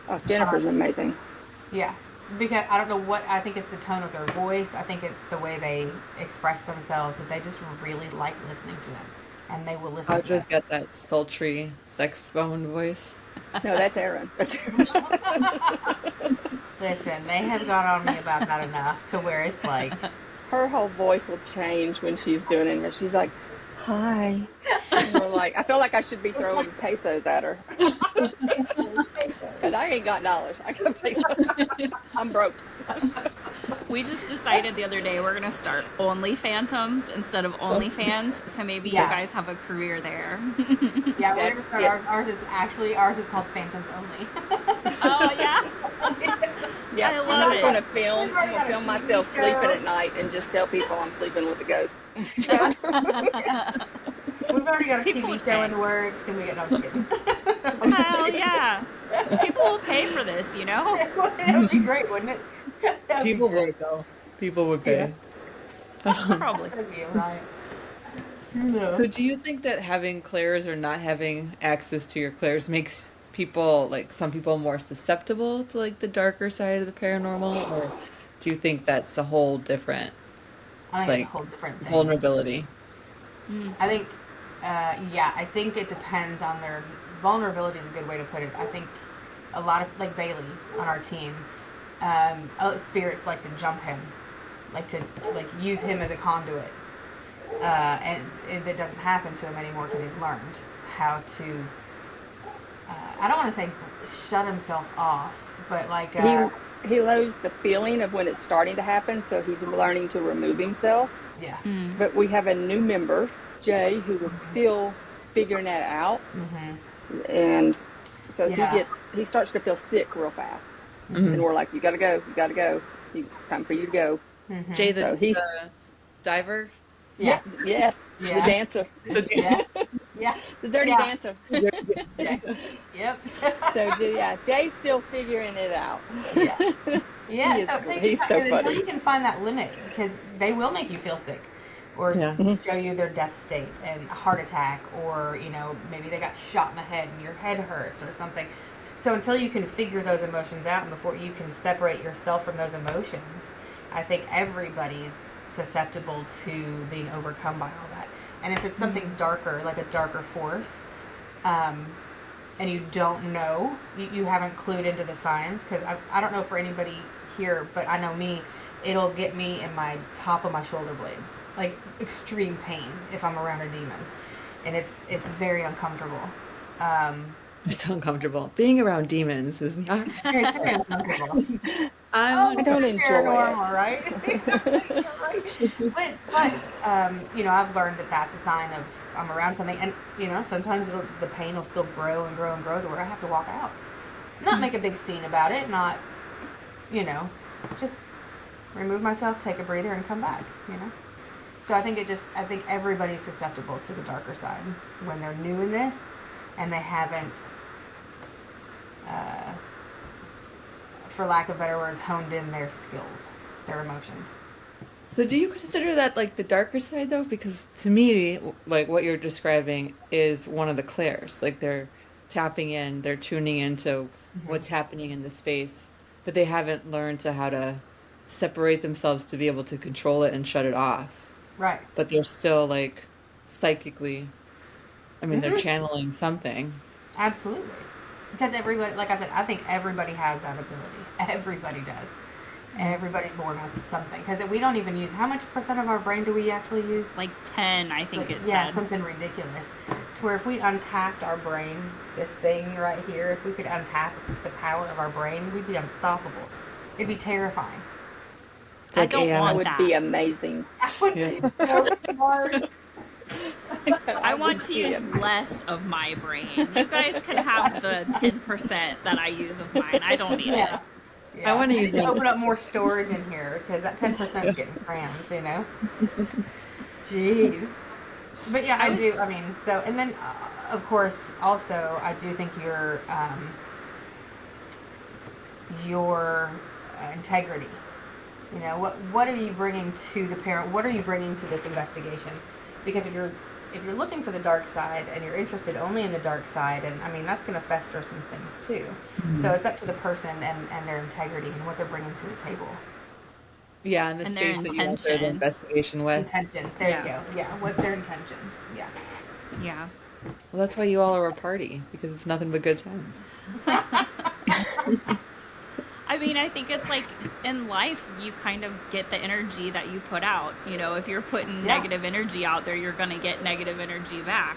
Oh, Jennifer's amazing. Yeah, because I don't know what, I think it's the tone of their voice. I think it's the way they express themselves that they just really like listening to them, and they will listen to Audra's them. got that sultry saxophone voice. No, that's Erin. Listen, they have got on me about that enough to where it's like, Her whole voice will change when she's doing it. And she's like, "Hi." And we're like, I feel like I should be throwing pesos at her. But I ain't got dollars. I got pesos. I'm broke. We just decided the other day we're going to start Only Phantoms instead of OnlyFans, so maybe Yeah. you guys have a career there. yeah, we're gonna That's start it. ours is called Phantoms Only. Oh, yeah? Yeah, I I'm love just it. gonna film. We've I'm already gonna got a film TV myself show. sleeping at night and just tell people I'm sleeping with a ghost. We've already got a People TV would show pay. in the works, and we get no kidding. Hell yeah. People will pay for this, you know? That would be great, wouldn't it? That'd be People great. would though. People would pay. Probably. That'd be right. No. So do you think that having clairs or not having access to your clairs makes people, like some people, more susceptible to like the darker side of the paranormal, or do you think that's a whole different I think like it's a whole different thing. vulnerability? I think, I think it depends on their vulnerability is a good way to put it. I think a lot of, like Bailey on our team, spirits like to jump him, like to like use him as a conduit, and it doesn't happen to him anymore because he's learned how to. I don't want to say shut himself off, but like He knows the feeling of when it's starting to happen, so he's learning to remove himself. yeah. But we have a new member, Jay, who is still figuring that out, and so Yeah. he starts to feel sick real fast, and we're like, "You gotta go, you gotta go. Time for you to go." Jay, So he's the diver. Yeah. yes, Yeah. the dancer, Yeah. Yeah. the dirty Yeah. dancer. Yep. So yeah, Jay's still figuring it out. Yeah. Yeah, He is so it great. takes He's time, so and until funny. you can find that limit, because they will make you feel sick, or Yeah. show you their death state and a heart attack, or maybe they got shot in the head and your head hurts or something. So until you can figure those emotions out, and before you can separate yourself from those emotions, I think everybody's susceptible to being overcome by all that. And if it's something darker, like a darker force, and you don't know, you haven't clued into the signs, because I don't know for anybody here, but I know me, it'll get me in my top of my shoulder blades, like extreme pain if I'm around a demon, and it's very uncomfortable. It's uncomfortable. Being around demons is not. It's very uncomfortable. I don't enjoy Paranormal, it. right? Right. But you know, I've learned that that's a sign of I'm around something, and you know, sometimes the pain will still grow and grow and grow to where I have to walk out. Not make a big scene about it, not, you know, just remove myself, take a breather, and come back, you know? So I think everybody's susceptible to the darker side when they're new in this and they haven't, for lack of better words, honed in their skills, their emotions. So do you consider that like the darker side though? Because to me, like what you're describing is one of the clairs. Like they're tapping in, they're tuning into what's happening in the space, but they haven't learned to how to separate themselves to be able to control it and shut it off. Right. But they're still like psychically, I mean, they're channeling something. Absolutely. Because everybody, like I said, I think everybody has that ability. Everybody does. Everybody's born with something. Because we don't even use, how much percent of our brain do we actually use? Like 10, I think Like, it yeah, said. something ridiculous. To where if we untapped our brain, this thing right here, if we could untap the power of our brain, we'd be unstoppable. It'd be terrifying. I don't AI. That want would that. be amazing. I would be so smart. I want to use less of my brain. You guys can have the 10% that I use of mine. I don't need Yeah. it. Yeah. I wanna We use need to one. open up more storage in here because that 10% is getting crammed, you know? Jeez. But yeah, I do. I mean, so, and then, of course, also, I do think your integrity. You know, what are you bringing to the parent? What are you bringing to this investigation? Because if you're looking for the dark side and you're interested only in the dark side, and I mean that's going to fester some things too. So it's up to the person and their integrity and what they're bringing to the table. Yeah, and the And their space that you want their intentions. investigation with. Intentions. There you go. Yeah. What's their intentions? Yeah. Yeah. Well, that's why you all are a party, because it's nothing but good times. I mean, I think it's like in life, you kind of get the energy that you put out. You know, if you're putting negative energy out there, you're going to get negative energy back.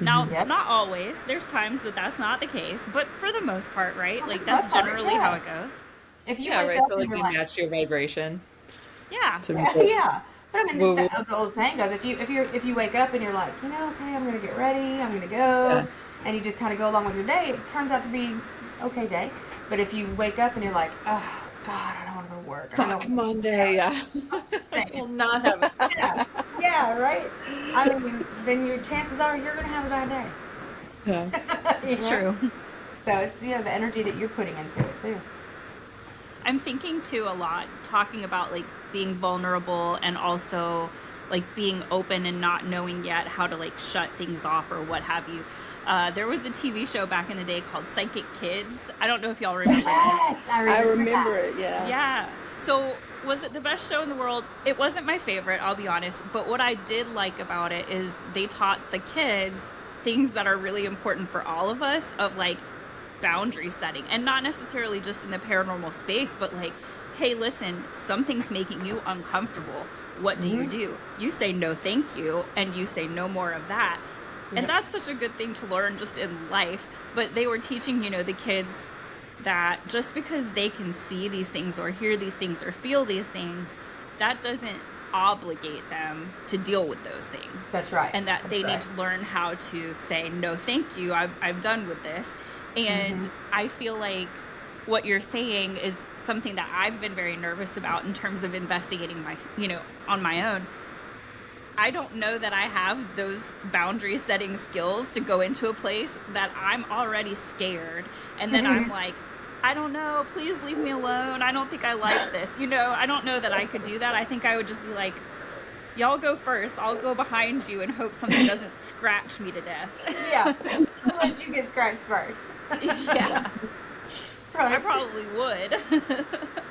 Now, not always. There's times that that's not the case, but for the most part, right? Like that's generally how it goes. If you Yeah, wake right. up So like and you you're like, match your vibration. Yeah. To yeah. But I mean, Well, the old saying goes, if you wake up and you're like, you know, okay, I'm gonna get ready, I'm gonna go, and you just kind of go along with your day, it turns out to be okay day. But if you wake up and you're like, oh God, I don't want to go to work. Fuck Monday, yeah. Will not have it. Yeah, right. I mean, then your chances are you're gonna have a bad day. Yeah. It's true. So it's the energy that you're putting into it too. I'm thinking too a lot, talking about like being vulnerable and also like being open and not knowing yet how to like shut things off or what have you. There was a TV show back in the day called Psychic Kids. I don't know if y'all remember Yes, this. I remember it, yeah. Yeah. So was it the best show in the world? It wasn't my favorite, I'll be honest. But what I did like about it is they taught the kids things that are really important for all of us of like boundary setting, and not necessarily just in the paranormal space, but like, hey, listen, something's making you uncomfortable. What do you do? You say no thank you, and you say no more of that. And that's such a good thing to learn just in life. But they were teaching, you know, the kids that just because they can see these things or hear these things or feel these things, that doesn't obligate them to deal with those things. That's right. And that they need to learn how to say no thank you, I'm done with this. And I feel like what you're saying is something that I've been very nervous about in terms of investigating my, you know, on my own. I don't know that I have those boundary setting skills to go into a place that I'm already scared. And then I'm like, I don't know, please leave me alone. I don't think I like this. You know, I don't know that I could do that. I think I would just be like, y'all go first. I'll go behind you and hope something doesn't scratch me to death. Yeah. I'll let you get scratched first. Yeah. I probably would.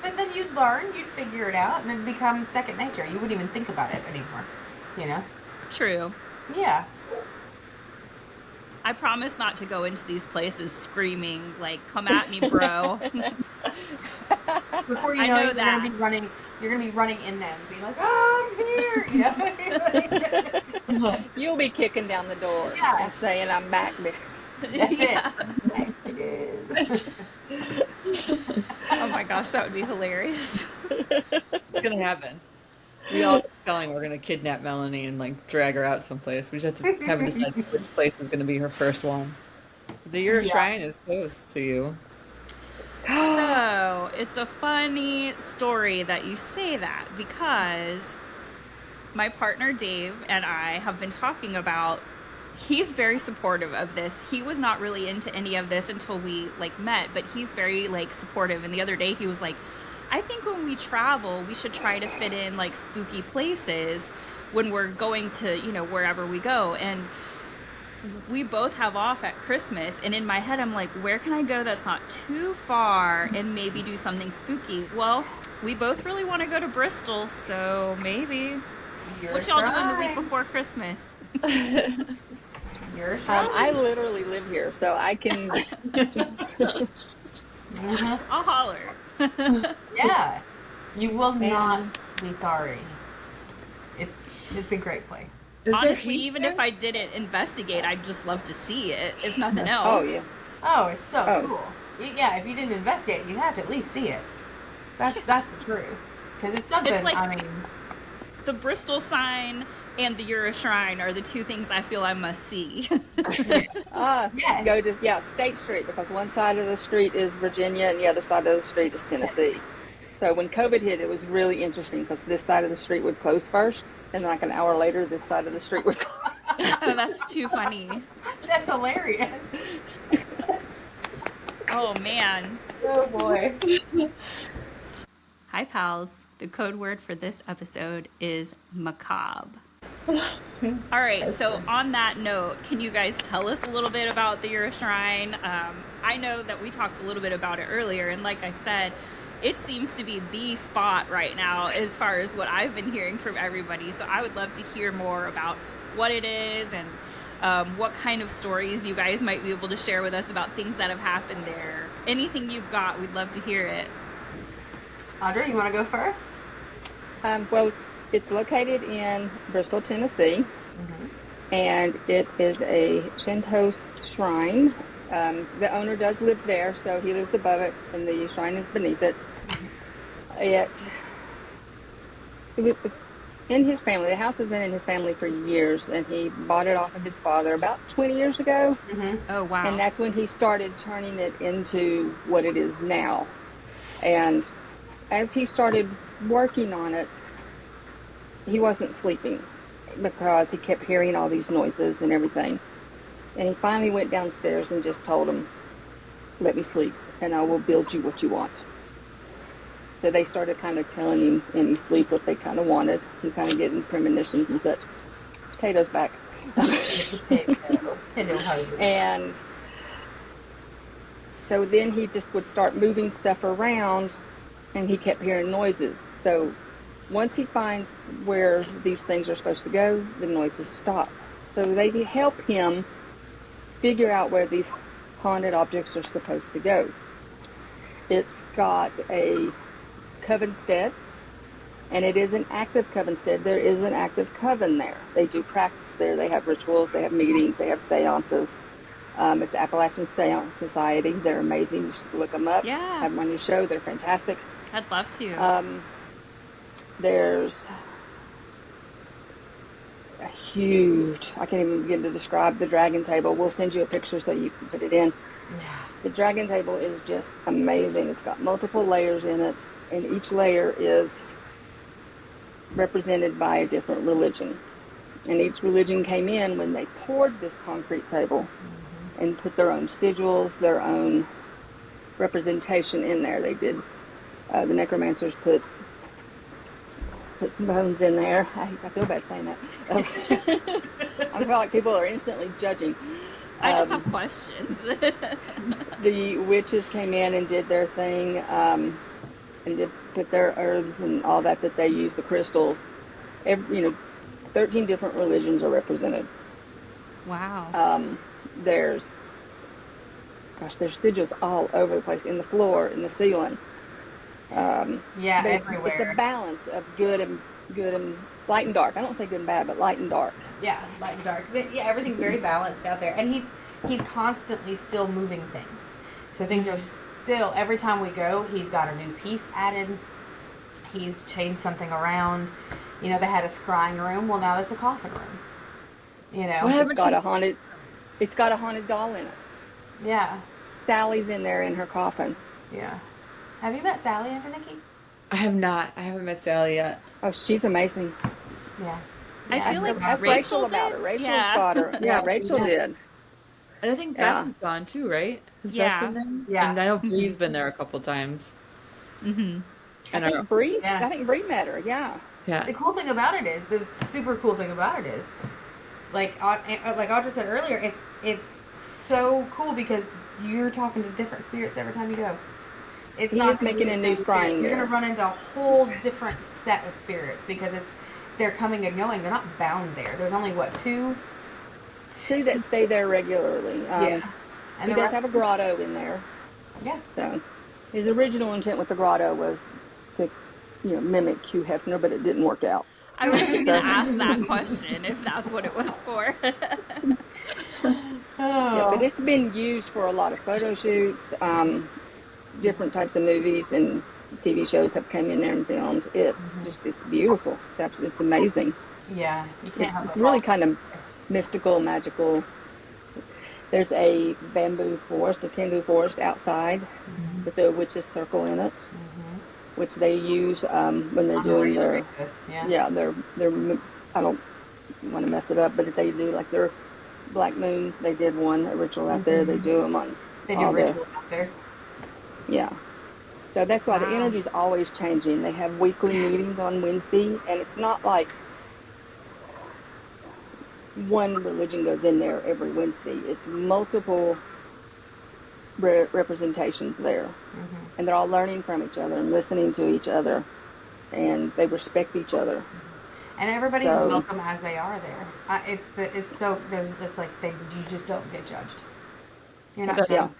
But then you'd learn, you'd figure it out, and it'd become second nature. You wouldn't even think about it anymore, you know? True. Yeah. I promise not to go into these places screaming, like, come at me, bro. Before you I know, know you're that. gonna be running in them, being like, "Oh, I'm here," you know. You'll be kicking down the door Yeah. and saying, "I'm back, bitch." That's Yeah. it. It is. Oh my gosh, that would be hilarious. It's gonna happen. We all have a feeling we're gonna kidnap Melanie and like drag her out someplace. We just have to have decide which place is gonna be her first one. The Ura Yeah. Shrine is close to you. So, it's a funny story that you say that because my partner Dave and I have been talking about, he's very supportive of this. He was not really into any of this until we like met, but he's very like supportive. And the other day he was like, I think when we travel, we should try to fit in like spooky places when we're going to, you know, wherever we go. And we both have off at Christmas, and in my head I'm like, where can I go that's not too far and maybe do something spooky? Well, we both really want to go to Bristol, so maybe. What y'all doing the week before Christmas? You're I literally live here, so I can. I'll holler. Yeah. You will not be sorry. It's a great place. Is there Honestly, heat even there? if I didn't investigate, I'd just love to see it, if nothing else. Oh yeah. Oh, it's so Oh. cool. Yeah, if you didn't investigate, you'd have to at least see it. That's the truth. Because it's something, It's like- I mean, The Bristol sign and the Ura Shrine are the two things I feel I must see. Yeah. Go to State Street, because one side of the street is Virginia and the other side of the street is Tennessee. So when COVID hit, it was really interesting because this side of the street would close first, and then like an hour later, this side of the street would close. Oh, that's too funny. That's hilarious. Oh, man. Oh, boy. Hi, pals. The code word for this episode is macabre. All right, so on that note, can you guys tell us a little bit about the Ura Shrine? I know that we talked a little bit about it earlier, and like I said, it seems to be the spot right now as far as what I've been hearing from everybody. So I would love to hear more about what it is and what kind of stories you guys might be able to share with us about things that have happened there. Anything you've got, we'd love to hear it. Audra, you want to go first? Well, it's located in Bristol, Tennessee, and it is a Shinto shrine. The owner does live there, so he lives above it, and the shrine is beneath it. It was in his family. The house has been in his family for years, and he bought it off of his father about 20 years ago. Oh, wow. And that's when he started turning it into what it is now. And as he started working on it, he wasn't sleeping because he kept hearing all these noises and everything. And he finally went downstairs and just told him, let me sleep and I will build you what you want. So they started kind of telling him in his sleep what they kind of wanted. He kind of getting premonitions and such. Potatoes back. And so then he just would start moving stuff around, and he kept hearing noises. So once he finds where these things are supposed to go, the noises stop. So they help him figure out where these haunted objects are supposed to go. It's got a covenstead, and it is an active covenstead. There is an active coven there. They do practice there. They have rituals. They have meetings. They have seances. It's Appalachian Seance Society. They're amazing. You should look them up. Yeah. Have them on your show. They're fantastic. I'd love to. There's a huge, I can't even begin to describe the dragon table. We'll send you a picture so you can put it in. Yeah. The dragon table is just amazing. It's got multiple layers in it, and each layer is represented by a different religion. And each religion came in when they poured this concrete table and put their own sigils, their own representation in there. They did, the necromancers put some bones in there. I feel bad saying that. I feel like people are instantly judging. I just have questions. The witches came in and did their thing. and they put their herbs and all that they use, the crystals. 13 different religions are represented. Wow. There's sigils all over the place, in the floor, in the ceiling. Everywhere. It's a balance of good and light and dark. I don't say good and bad, but light and dark. Yeah, light and dark. But yeah, everything's very balanced out there, and he's constantly still moving things. So things are still, every time we go, he's got a new piece added. He's changed something around. They had a scrying room. Well, now it's a coffin room. It's got a haunted doll in it. Yeah. Sally's in there in her coffin. Yeah. Have you met Sally, Andronike? I have not. I haven't met Sally yet. Oh, she's amazing. Yeah. I feel like Ask Rachel about did. her. Rachel's got her. Yeah, Rachel did. And I think Beth's gone too, right? Has Beth been there? Yeah. And I know Bree's been there a couple times. Mm-hmm. And I think Bree met her. Yeah. Yeah. The cool thing about it is, the super cool thing about it is, like Audra said earlier, it's so cool because you're talking to different spirits every time you go. He is making a new scrying. You're going to run into a whole different set of spirits because they're coming and going. They're not bound there. There's only two that stay there regularly. And he does have a grotto in there. Yeah. So his original intent with the grotto was to, mimic Hugh Hefner, but it didn't work out. I was just going to ask that question, if that's what it was for. Yeah, but it's been used for a lot of photo shoots, different types of movies and TV shows have come in there and filmed. It's beautiful. It's amazing. Yeah, you can't. It's really kind of mystical, magical. There's a bamboo forest, a tendu forest outside with a witch's circle in it, which they use when they're doing their. They're. I don't want to mess it up, but they do like their Black Moon. They did a ritual out there. They do them on. They do rituals out there. Yeah. So that's why the energy's always changing. They have weekly meetings on Wednesday, and it's not like one religion goes in there every Wednesday. It's multiple representations there. And they're all learning from each other and listening to each other, and they respect each other. And everybody's welcome as they are there. You just don't get judged. You're not judged.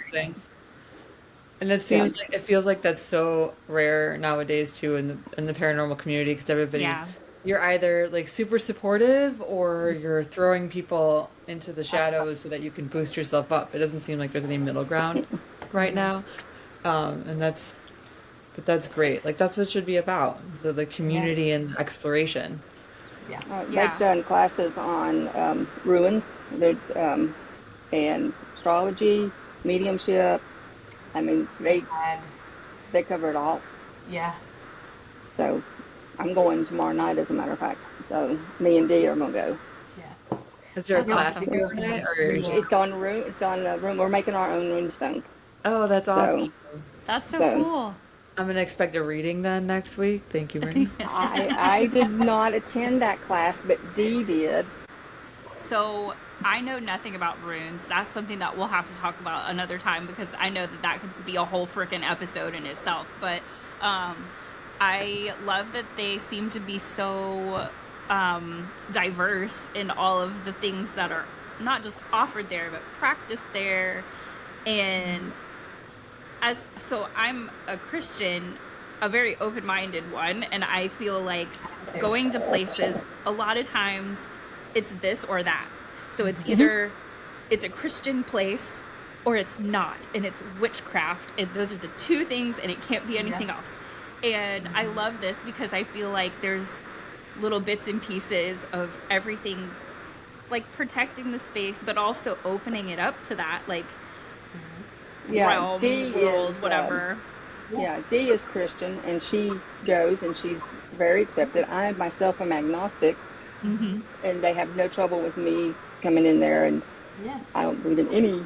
And it feels like that's so rare nowadays too in the paranormal community, because everybody, you're either like super supportive or you're throwing people into the shadows so that you can boost yourself up. It doesn't seem like there's any middle ground right now, and that's great. Like that's what it should be about, the community and exploration. They've done classes on ruins, and astrology, mediumship. I mean, they cover it all. Yeah. So I'm going tomorrow night, as a matter of fact. So me and Dee are going to go. Yeah. Is there a class overnight, or it's on room? It's on a room. We're making our own rune stones. Oh, that's awesome. That's so cool. I'm going to expect a reading then next week. Thank you, Ray. I did not attend that class, but Dee did. So I know nothing about runes. That's something that we'll have to talk about another time, because I know that could be a whole freaking episode in itself. But I love that they seem to be so diverse in all of the things that are not just offered there, but practiced there. And so I'm a Christian, a very open-minded one, and I feel like going to places, a lot of times it's this or that. So it's either it's a Christian place or it's not, and it's witchcraft, and those are the two things, and it can't be anything else. And I love this because I feel like there's little bits and pieces of everything, like protecting the space, but also opening it up to that, like realm, world, whatever. Dee is Christian, and she goes, and she's very accepted. I myself am agnostic, and they have no trouble with me coming in there, and I don't believe in any,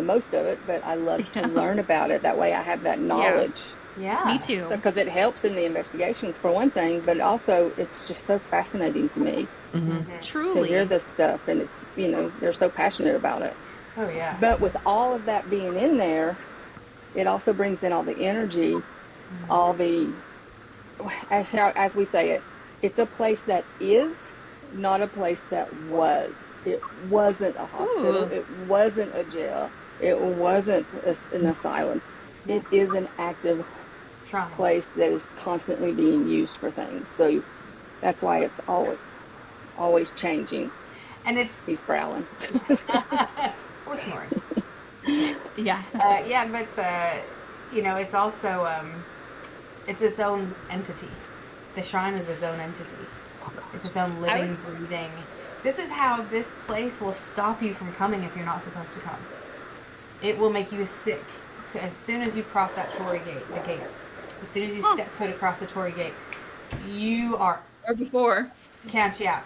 most of it, but I love to learn about it. That way I have that knowledge. Yeah, me too. Because it helps in the investigations, for one thing, but also it's just so fascinating to me. Truly. To hear this stuff, and it's, they're so passionate about it. Oh, yeah. But with all of that being in there, it also brings in all the energy all the, as we say it, it's a place that is, not a place that was. It wasn't a hospital. Ooh. It wasn't a jail. It wasn't an asylum. It is an active Shrine. place that is constantly being used for things. So that's why it's always changing. And it's He's growling. we're snoring. Yeah. Yeah, but it's also it's its own entity. The shrine is its own entity. It's its own living, breathing. This is how this place will stop you from coming if you're not supposed to come. It will make you sick as soon as you cross that Tory gate, the gates. As soon as you step foot across the Tory gate, you are. Or before.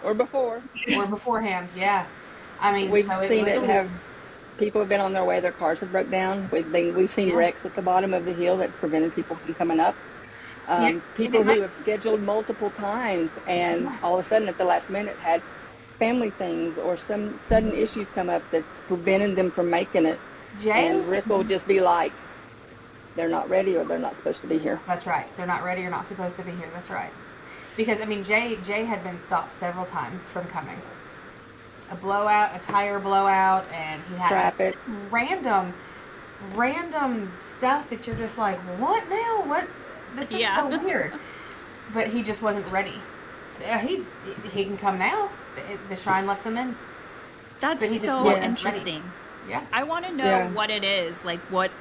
Or before. Or beforehand, yeah. I mean, We've so seen it have. People have been on their way. Their cars have broke down. We've seen wrecks at the bottom of the hill that's prevented people from coming up. People who have scheduled multiple times and all of a sudden at the last minute had family things or some sudden issues come up that's preventing them from making it. And Rick will just be like, they're not ready or they're not supposed to be here. That's right. They're not ready or not supposed to be here. That's right. Because, I mean, Jay had been stopped several times from coming. A blowout, a tire blowout, and he had Traffic. random stuff that you're just like, what now? What? This is so weird. But he just wasn't ready. So he can come now. The shrine lets him in. That's so interesting. Yeah. I want to know what it is. Like, what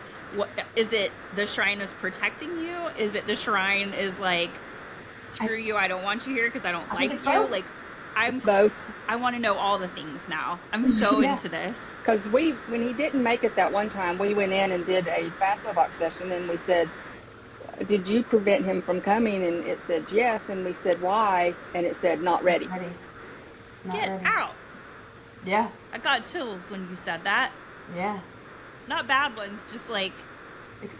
is it? The shrine is protecting you? Is it the shrine is like, screw you, I don't want you here because I don't like you? Both. Like, both. I want to know all the things now. I'm so into this. Because when he didn't make it that one time, we went in and did a Phasmobox session, and we said, did you prevent him from coming? And it said yes, and we said why, and it said not ready. Get out. Yeah. I got chills when you said that. Yeah. Not bad ones, just like,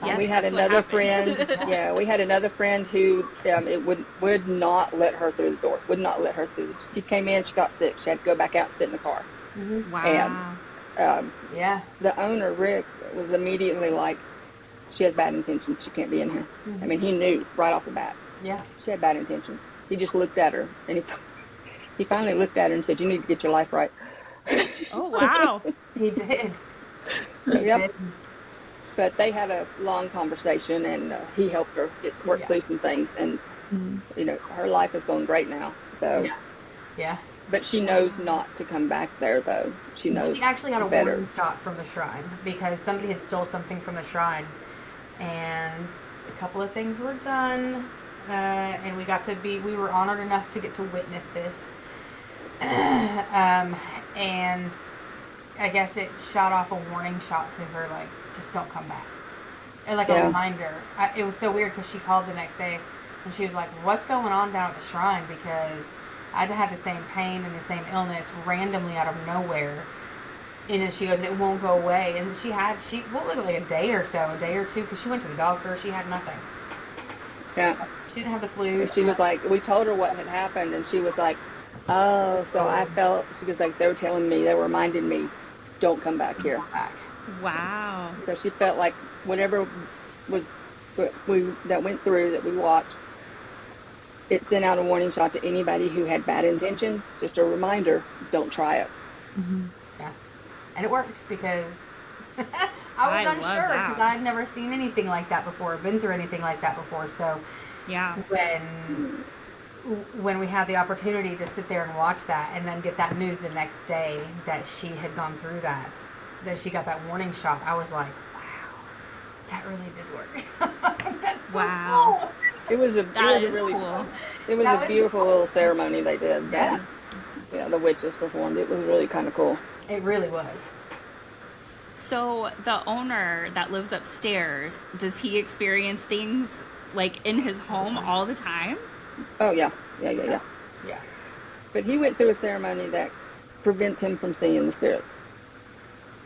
yes, we had another friend. Yeah, we had another friend who it would not let her through the door. Would not let her through. She came in, she got sick. She had to go back out and sit in the car. Mm-hmm. Wow. And the owner, Rick, was immediately like, she has bad intentions. She can't be in here. Mm-hmm. I mean, he knew right off the bat. Yeah. She had bad intentions. He just looked at her, and he finally looked at her and said, "You need to get your life right." Oh, wow. He did. Yep. But they had a long conversation, and he helped her work through some things, and her life is going great now. So, yeah. But she knows not to come back there, though. She knows. She actually got a better. warning shot from the shrine because somebody had stole something from the shrine, and a couple of things were done, and we were honored enough to get to witness this. And I guess it shot off a warning shot to her, like, just don't come back. And like a reminder. It was so weird because she called the next day and she was like, what's going on down at the shrine? Because I had the same pain and the same illness randomly out of nowhere. And she goes, it won't go away. And what was it, like a day or two? Because she went to the doctor. She had nothing. Yeah. She didn't have the flu. And she was like, we told her what had happened, and she was like, oh, so I felt, she was like, they were telling me, they were reminding me, don't come back here. Wow. So she felt like whatever that went through, that we watched, it sent out a warning shot to anybody who had bad intentions. Just a reminder, don't try it. Mm-hmm. Yeah. And it worked because I was unsure because I'd never seen anything like that before, been through anything like that before. So yeah, when we had the opportunity to sit there and watch that and then get that news the next day that she had gone through that she got that warning shot, I was like, wow, that really did work. That's so cool. It was a beautiful little ceremony they did. Yeah. The witches performed. It was really kind of cool. It really was. So the owner that lives upstairs, does he experience things like in his home all the time? Oh, yeah. Yeah. But he went through a ceremony that prevents him from seeing the spirits.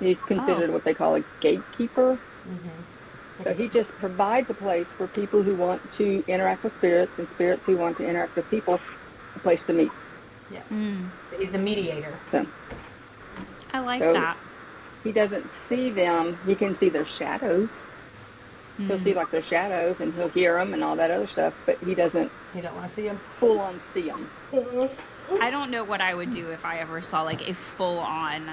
He's considered what they call a gatekeeper. Mm-hmm. So he just provides a place for people who want to interact with spirits and spirits who want to interact with people, a place to meet. Yeah. Mm. He's the mediator. So I like that. He doesn't see them. He can see their shadows. He'll see like their shadows and he'll hear them and all that other stuff, but he doesn't You don't want to see him. full on see them. I don't know what I would do if I ever saw like a full-on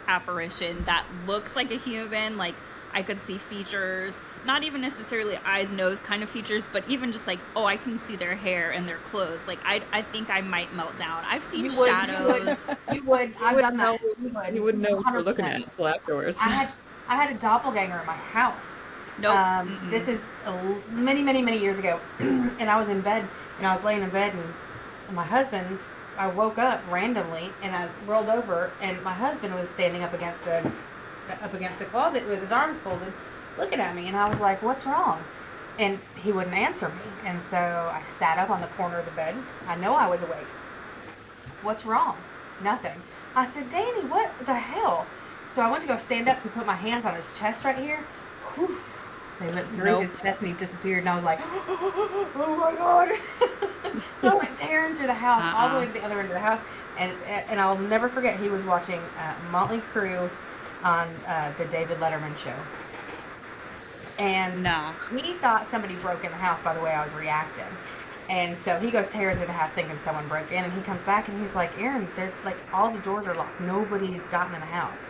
apparition that looks like a human. Like I could see features, not even necessarily eyes, nose kind of features, but even just like, oh, I can see their hair and their clothes. Like I think I might melt down. I've seen shadows. You would. I've done that. You wouldn't know what you were looking at 100%. until afterwards. I had a doppelganger in my house. Nope. This is many years ago, and I was in bed, and I was laying in bed, and my husband, I woke up randomly, and I rolled over, and my husband was standing up against the closet with his arms folded, looking at me, and I was like, "What's wrong?" And he wouldn't answer me, and so I sat up on the corner of the bed. I know I was awake. "What's wrong?" "Nothing." I said, "Danny, what the hell?" So I went to go stand up to put my hands on his chest right here. Whew. They went through his chest and he disappeared, and I was like, "Oh my god!" So I went tearing through the house, all the way to the other end of the house, and I'll never forget. He was watching Motley Crue on the David Letterman show, and he thought somebody broke in the house by the way I was reacting. And so he goes tearing through the house thinking someone broke in, and he comes back and he's like, "Erin, there's like all the doors are locked. Nobody's gotten in the house.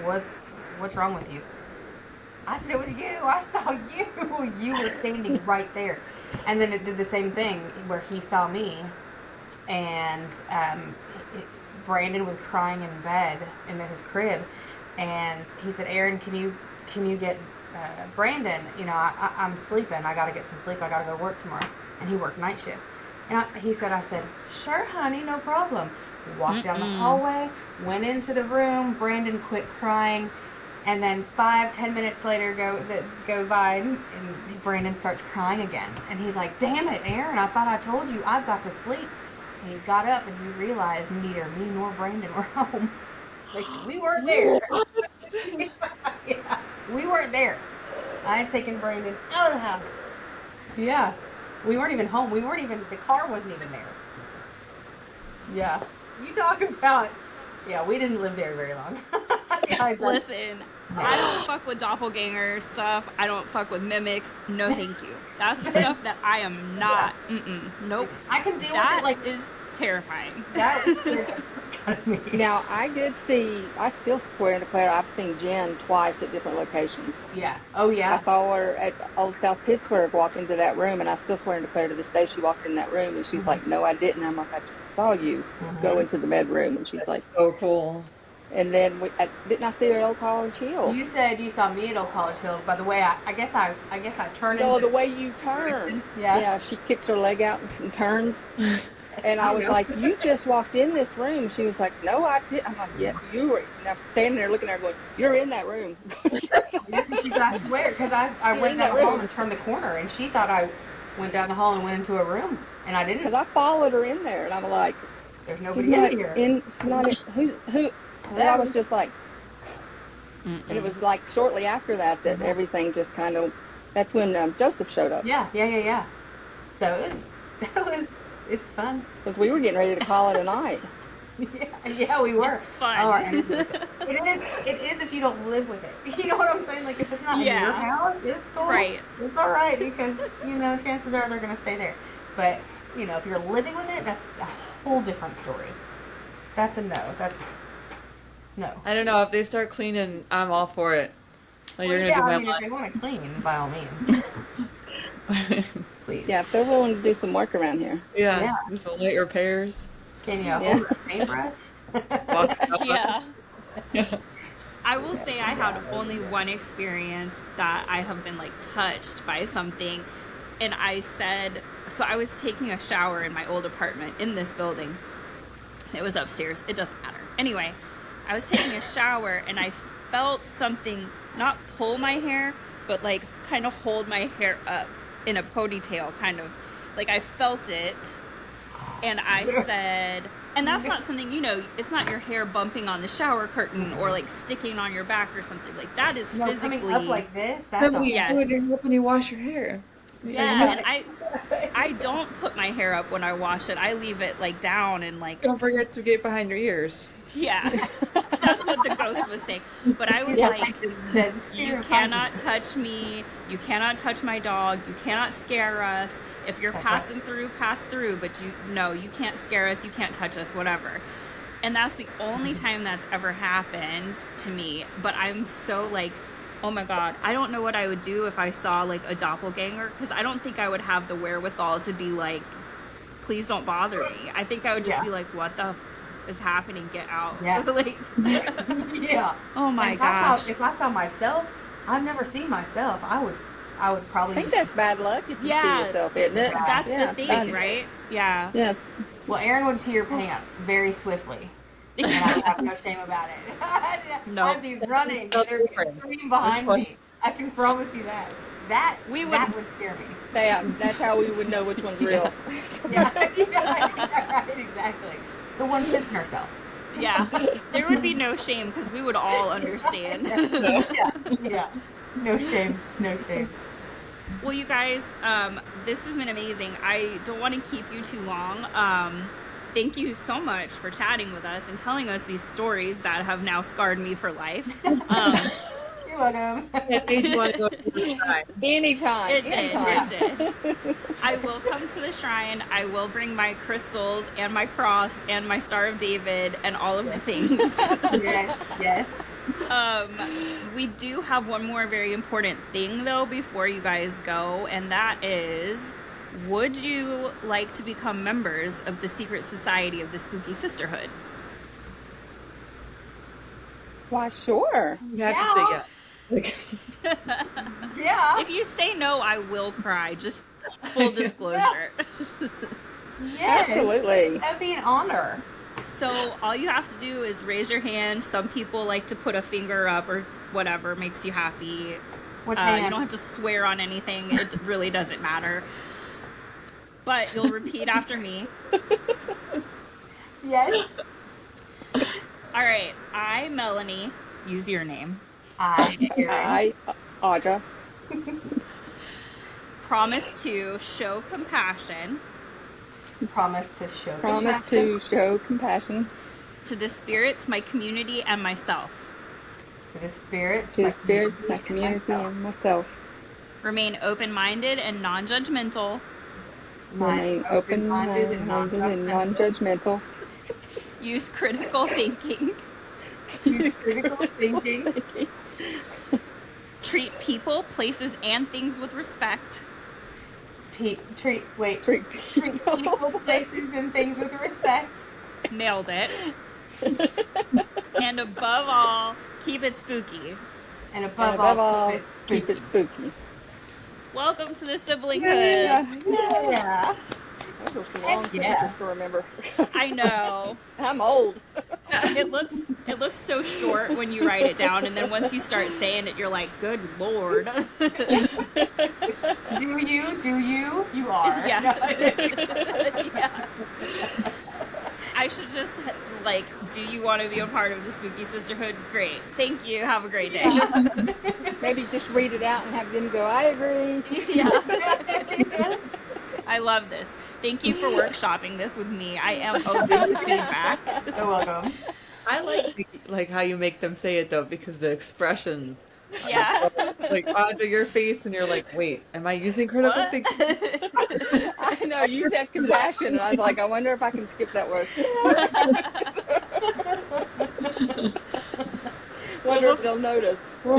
What's wrong with you?" I said, "It was you. I saw you. You were standing right there." And then it did the same thing where he saw me, and Brandon was crying in bed in his crib, and he said, "Erin, can you get Brandon? You know, I'm sleeping. I got to get some sleep. I got to go to work tomorrow." And he worked night shift. And I said, "Sure, honey, no problem." Walked down the hallway, went into the room. Brandon quit crying. And then 5-10 minutes later go by, and Brandon starts crying again. And he's like, "Damn it, Erin, I thought I told you. I've got to sleep." And he got up and he realized neither me nor Brandon were home. Like, we weren't there. Yeah, we weren't there. I had taken Brandon out of the house. Yeah, we weren't even home. The car wasn't even there. Yeah, you talk about, yeah, we didn't live there very long. Yeah, Listen, I don't fuck with doppelganger stuff. I don't fuck with mimics. No, thank you. That's the stuff that I am not. Nope. I can deal with That it. Like, is terrifying. that was weird. Now, I still swear and declare I've seen Jen twice at different locations. Yeah. Oh, yeah. I saw her at Old South Pittsburgh walk into that room, and I still swear and declare to this day she walked in that room, and she's like, "No, I didn't." I'm like, "I just saw you go into the bedroom," and she's like, So cool. and then didn't I see her at Old College Hill? You said you saw me at Old College Hill. By the way, I guess I turned No, into... the way you turn. Yeah. Yeah, she kicks her leg out and turns. And I was like, "You just walked in this room." She was like, "No, I didn't." I'm like, "Yeah, you were." And I'm standing there looking at her going, "You're in that room." She said, "I swear," because I went down the hall and turned the corner, and she thought I went down the hall and went into a room, and I didn't. Because I followed her in there, and I'm like, "There's nobody in here." She's not in, who? And I was just like, and it was like shortly after that everything just kind of, that's when Joseph showed up. Yeah. So it's fun. Because we were getting ready to call it a night. Yeah, we were. It's fun. Oh, it is if you don't live with it. You know what I'm saying? Like, if it's not in your house, it's cool. Right. It's all right, because, chances are they're going to stay there. But, if you're living with it, that's a whole different story. That's a no. That's no. I don't know, if they start cleaning, I'm all for it. Like, you're gonna do my if life. they want to clean, by all means. Please. Yeah, if they're willing to do some work around here. Yeah. Do some light repairs. Can you hold a paintbrush? Yeah. I will say I had only one experience that I have been like touched by something, and I said, so I was taking a shower in my old apartment in this building. It was upstairs. It doesn't matter. Anyway, I was taking a shower and I felt something not pull my hair, but like kind of hold my hair up in a ponytail, kind of like I felt it. And I said, and that's not something, it's not your hair bumping on the shower curtain or like sticking on your back or something. Like that is physically coming up like this. That's Then when you do it in your lip and you wash your hair. Yeah, and I don't put my hair up when I wash it. I leave it like down and like Don't forget to get behind your ears. yeah. That's what the ghost was saying. But I was like, you cannot touch me. You cannot touch my dog. You cannot scare us. If you're passing through, pass through. But you can't scare us. You can't touch us, whatever. And that's the only time that's ever happened to me. But I'm so like, oh my God, I don't know what I would do if I saw like a doppelganger. Because I don't think I would have the wherewithal to be like, please don't bother me. I think I would just be like, what the is happening? Get out. Yeah. Like, yeah. oh my And gosh. if I saw myself, I've never seen myself. I would probably. I think that's bad luck if you see yourself, isn't it? That's Yeah, the thing, bad. right? Yeah. Yeah. Well, Erin would pee her pants very swiftly. And I have no shame about it. No. I'd be running. There'd be a scream behind me. I can promise you that. That would scare me. That's how we would know which one's real. Yeah. Right, exactly. The one pissing herself. Yeah. There would be no shame because we would all understand. Yeah. No shame. No shame. Well, you guys, this has been amazing. I don't want to keep you too long. Thank you so much for chatting with us and telling us these stories that have now scarred me for life. You're welcome. It made you want to go to the shrine. Anytime. It did. Anytime. It did. I will come to the shrine. I will bring my crystals and my cross and my Star of David and all of the things. Yes. We do have one more very important thing, though, before you guys go, and that is, would you like to become members of the secret society of the Spooky Sisterhood? Why, sure. You have to say yes. Like, Yeah. If you say no, I will cry. Just full disclosure. Yes. Absolutely. That'd be an honor. So all you have to do is raise your hand. Some people like to put a finger up or whatever makes you happy. Which You hand? don't have to swear on anything. It really doesn't matter. But you'll repeat after me. Yes. All right. I, Melanie, use your name. I, Audra, Promise to show compassion promise to show promise compassion to show compassion to the spirits, my community, and myself. to the spirits, to the spirits, my community, myself. and myself. Remain open-minded and non-judgmental. Remain open-minded and non-judgmental. Use critical thinking. Use critical thinking. Treat people, places, and things with respect. Treat Treat people, places, and things with respect. Nailed it. And above all, keep it spooky. And And above above all, all, keep it spooky. Welcome to the siblinghood. Yeah. Those are some long Yeah. sentences to remember. I know. I'm old. It looks so short when you write it down, and then once you start saying it, you're like, good Lord. Do you? You are. Yeah. Yeah. I should just, like, do you want to be a part of the Spooky Sisterhood? Great. Thank you. Have a great day. Maybe just read it out and have them go, I agree. Yeah. I love this. Thank you for workshopping this with me. I am open to feedback. You're welcome. I like how you make them say it though, because the expressions. Yeah. Like Audra, your face when you're like, wait, am I using critical What? thinking? I know, you said compassion, and I was like, I wonder if I can skip that word. Wonder if they'll notice. We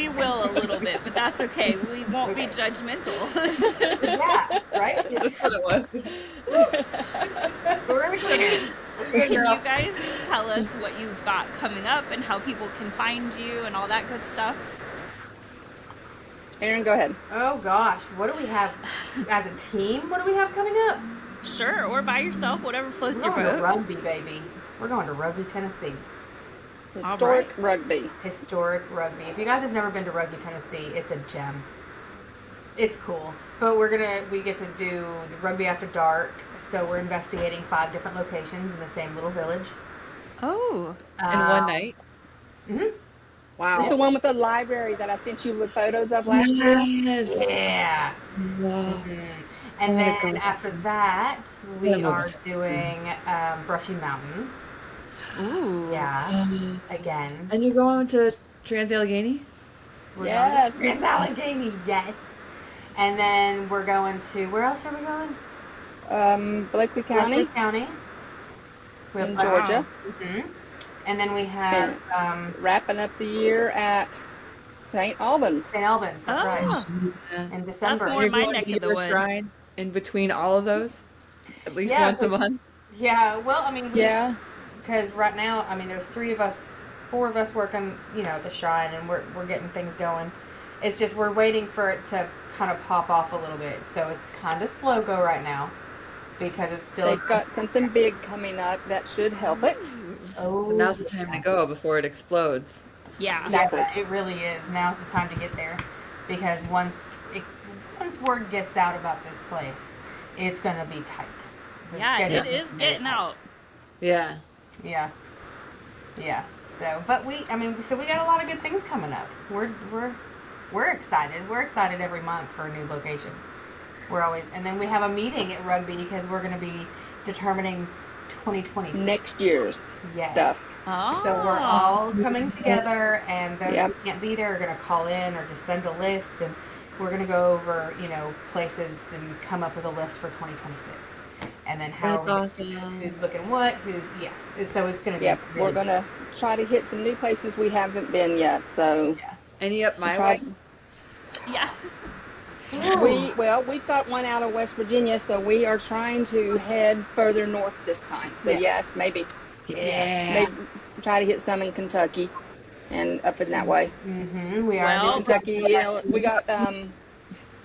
will a little bit, but that's okay. We won't be judgmental. Yeah, right? That's what it was. We're really clear. Can you guys tell us what you've got coming up and how people can find you and all that good stuff? Erin, go ahead. Oh gosh, what do we have as a team? What do we have coming up? Sure, or by yourself, whatever We're floats your going to boat. Rugby, baby. We're going to Rugby, Tennessee. Historic rugby. Historic Rugby. If you guys have never been to Rugby, Tennessee, it's a gem. It's cool. But we get to do the Rugby After Dark. So we're investigating 5 different locations in the same little village. Oh. In one night? Mhm. Wow. It's the one with the library that I sent you with photos of last year. Yes. Yeah. Wow. And Oh, then God. after that, What we a movie. are doing Brushy Mountain. Ooh. Yeah. Again. And you're going to Trans-Allegheny? We're Yes. going to Trans-Allegheny, yes. And then we're going to, where else are we going? Blakely County Blakely County. in Wow. Georgia. Mm-hmm. And then we have Wrapping up the year at St. Albans. St. Albans, that's right, Oh, Yeah. in December. more You're my going neck to of the Ura wood. Shrine in between all of those? At least Yeah, once a so- month? Yeah, well, I mean, Yeah. because right now, I mean, there's 4 of us working, the shrine, and we're getting things going. It's just we're waiting for it to kind of pop off a little bit, so it's kind of slow go right now because it's still. They've got something big coming up that should help it. Oh, So now's the time to go before it explodes. Yeah. Exactly. Yeah, it really is. Now's the time to get there because once word gets out about this place, it's gonna be tight. The Yeah, it schedule is very getting tight. out. Yeah. Yeah. So, but we got a lot of good things coming up. We're excited. We're excited every month for a new location. We're always, and then we have a meeting at Rugby because we're going to be determining 2026 Next year's Yeah. stuff. Oh. So we're all coming together, and those Yep. who can't be there are going to call in or just send a list, and we're going to go over, places and come up with a list for 2026. And then how That's awesome. who's looking what, so it's going to be Yep. really We're going to try to hit some new places we haven't been yet. So Any up my try- way? Yeah. we've got one out of West Virginia, so we are trying to head further north this time. So Yeah. yes, maybe try to hit some in Kentucky and up in that way. Mm-hmm. We are Well, doing Kentucky, we got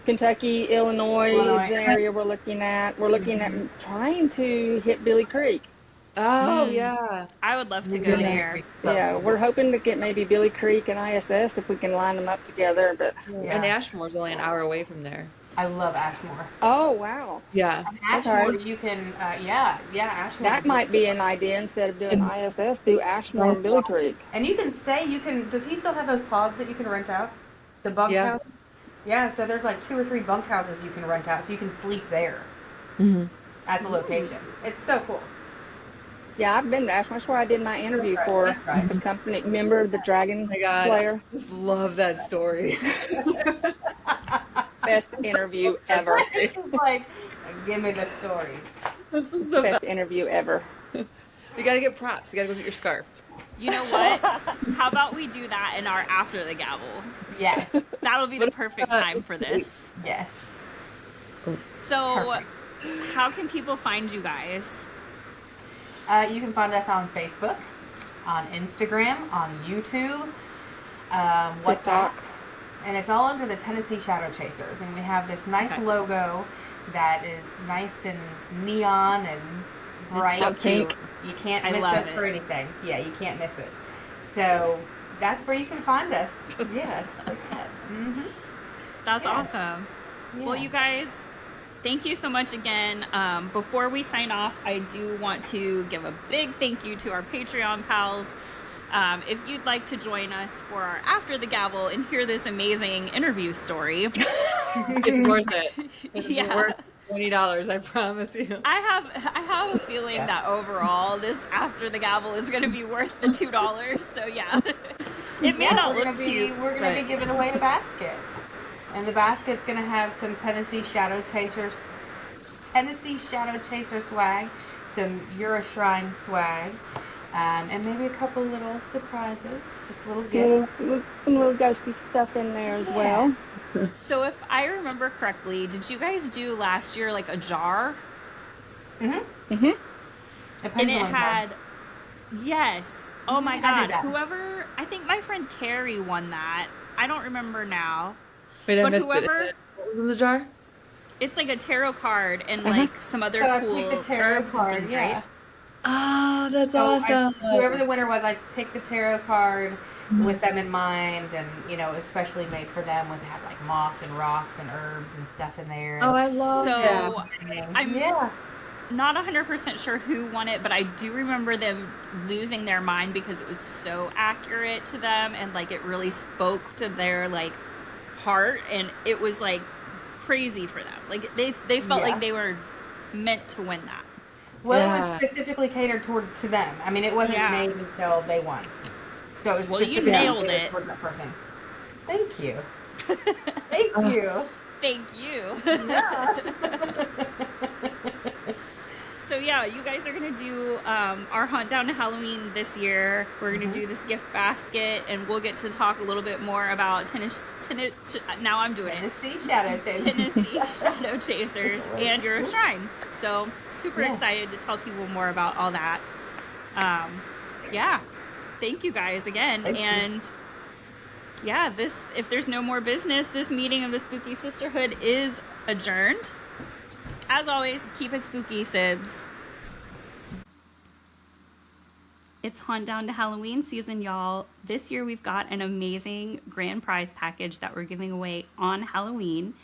Kentucky, Illinois is an area we're looking at. We're looking at trying to hit Billy Creek. Oh, Mm. yeah. I would love to go there. Yeah, we're hoping to get maybe Billy Creek and ISS if we can line them up together. But Yeah. And Ashmore's only an hour away from there. I love Ashmore. oh wow, Yeah. Ashmore, you can, Ashmore. that might be an idea. Instead of doing ISS, do Ashmore and Billy Creek. And you can stay. Does he still have those pods that you can rent out? The bunk Yeah. house. Yeah. So there's like 2 or 3 bunk houses you can rent out, so you can sleep there Mm-hmm. at the location. It's so cool. Yeah, I've been to Ashmore. That's where I did my interview for Right. the company. Remember the Dragon Oh my God. Slayer? Just love that story. Best interview ever. It's like, give me the story. Best interview ever. You gotta get props. You gotta go get your scarf. You know what? How about we do that in our after the gavel? Yes. That'll be the perfect time for this. Yes. So, Perfect. how can people find you guys? You can find us on Facebook, on Instagram, on YouTube, TikTok. and it's all under the Tennessee Shadow Chasers. And we have this nice Okay. logo that is nice and neon and bright. so cute. You can't I miss love us it. for anything. Yeah, you can't miss it. So that's where you can find us. Yeah, just like that. Mm-hmm. That's Yeah. awesome. Well, you guys, thank you so much again. Before we sign off, I do want to give a big thank you to our Patreon pals. If you'd like to join us for our After the Gavel and hear this amazing interview story, It's worth it. It's Yeah. worth $20, I promise you. I have a feeling that overall this After the Gavel is going to be worth the $2. So yeah, it may not we're look gonna cute. We're gonna but- be giving away the basket, and the basket's gonna have some Tennessee Shadow Chaser swag, some Ura Shrine swag, and maybe a couple little surprises, just little gifts. Some little ghosty stuff in there as well. So if I remember correctly, did you guys do last year like a jar? Mm-hmm. Mm-hmm. And it had, yes. Oh my I did God. that. Whoever, I think my friend Carrie won that. I don't remember now. Wait, I But missed whoever- it. What was in the jar? It's like a tarot card and like some other So I cool picked the tarot herbs card, and things, yeah. right? Oh, that's So awesome. whoever the winner was, I picked the tarot card with them in mind, and especially made for them, with have like moss and rocks and herbs and stuff in there. Oh, I love So that. I'm- yeah. not 100% sure who won it, but I do remember them losing their mind because it was so accurate to them, and like it really spoke to their like heart, and it was like crazy for them. Like they felt like they were meant to win that. Well, it Yeah. was specifically catered to them. I mean, it wasn't made until they won. So it was Well, you specifically nailed catered it. toward that person. Thank you. Thank you. Thank you. Yeah. So yeah, you guys are gonna do our hunt down to Halloween this year. We're gonna do this gift basket, and we'll get to talk a little bit more about now I'm doing it. Tennessee Shadow Chasers. Tennessee Shadow Chasers and Ura Shrine. So super excited to tell people more about all that. Yeah, thank you guys again. Thank you. And yeah, if there's no more business, this meeting of the Spooky Sisterhood is adjourned. As always, keep it spooky, Sibs. It's Hunt Down to Halloween season, y'all. This year we've got an amazing grand prize package that we're giving away on Halloween.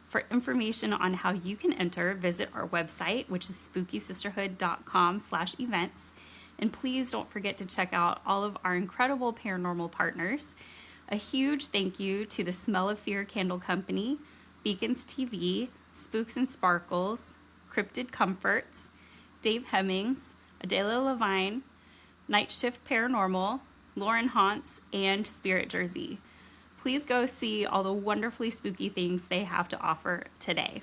For information on how you can enter, visit our website, which is spookysisterhood.com/events. And please don't forget to check out all of our incredible paranormal partners. A huge thank you to the Smell of Fear Candle Company, Beacons TV, Spooks and Sparkles, Cryptid Comforts, Dave Hemmings, Adela Levine, Night Shift Paranormal, Lauren Haunts, and Spirit Jersey. Please go see all the wonderfully spooky things they have to offer today.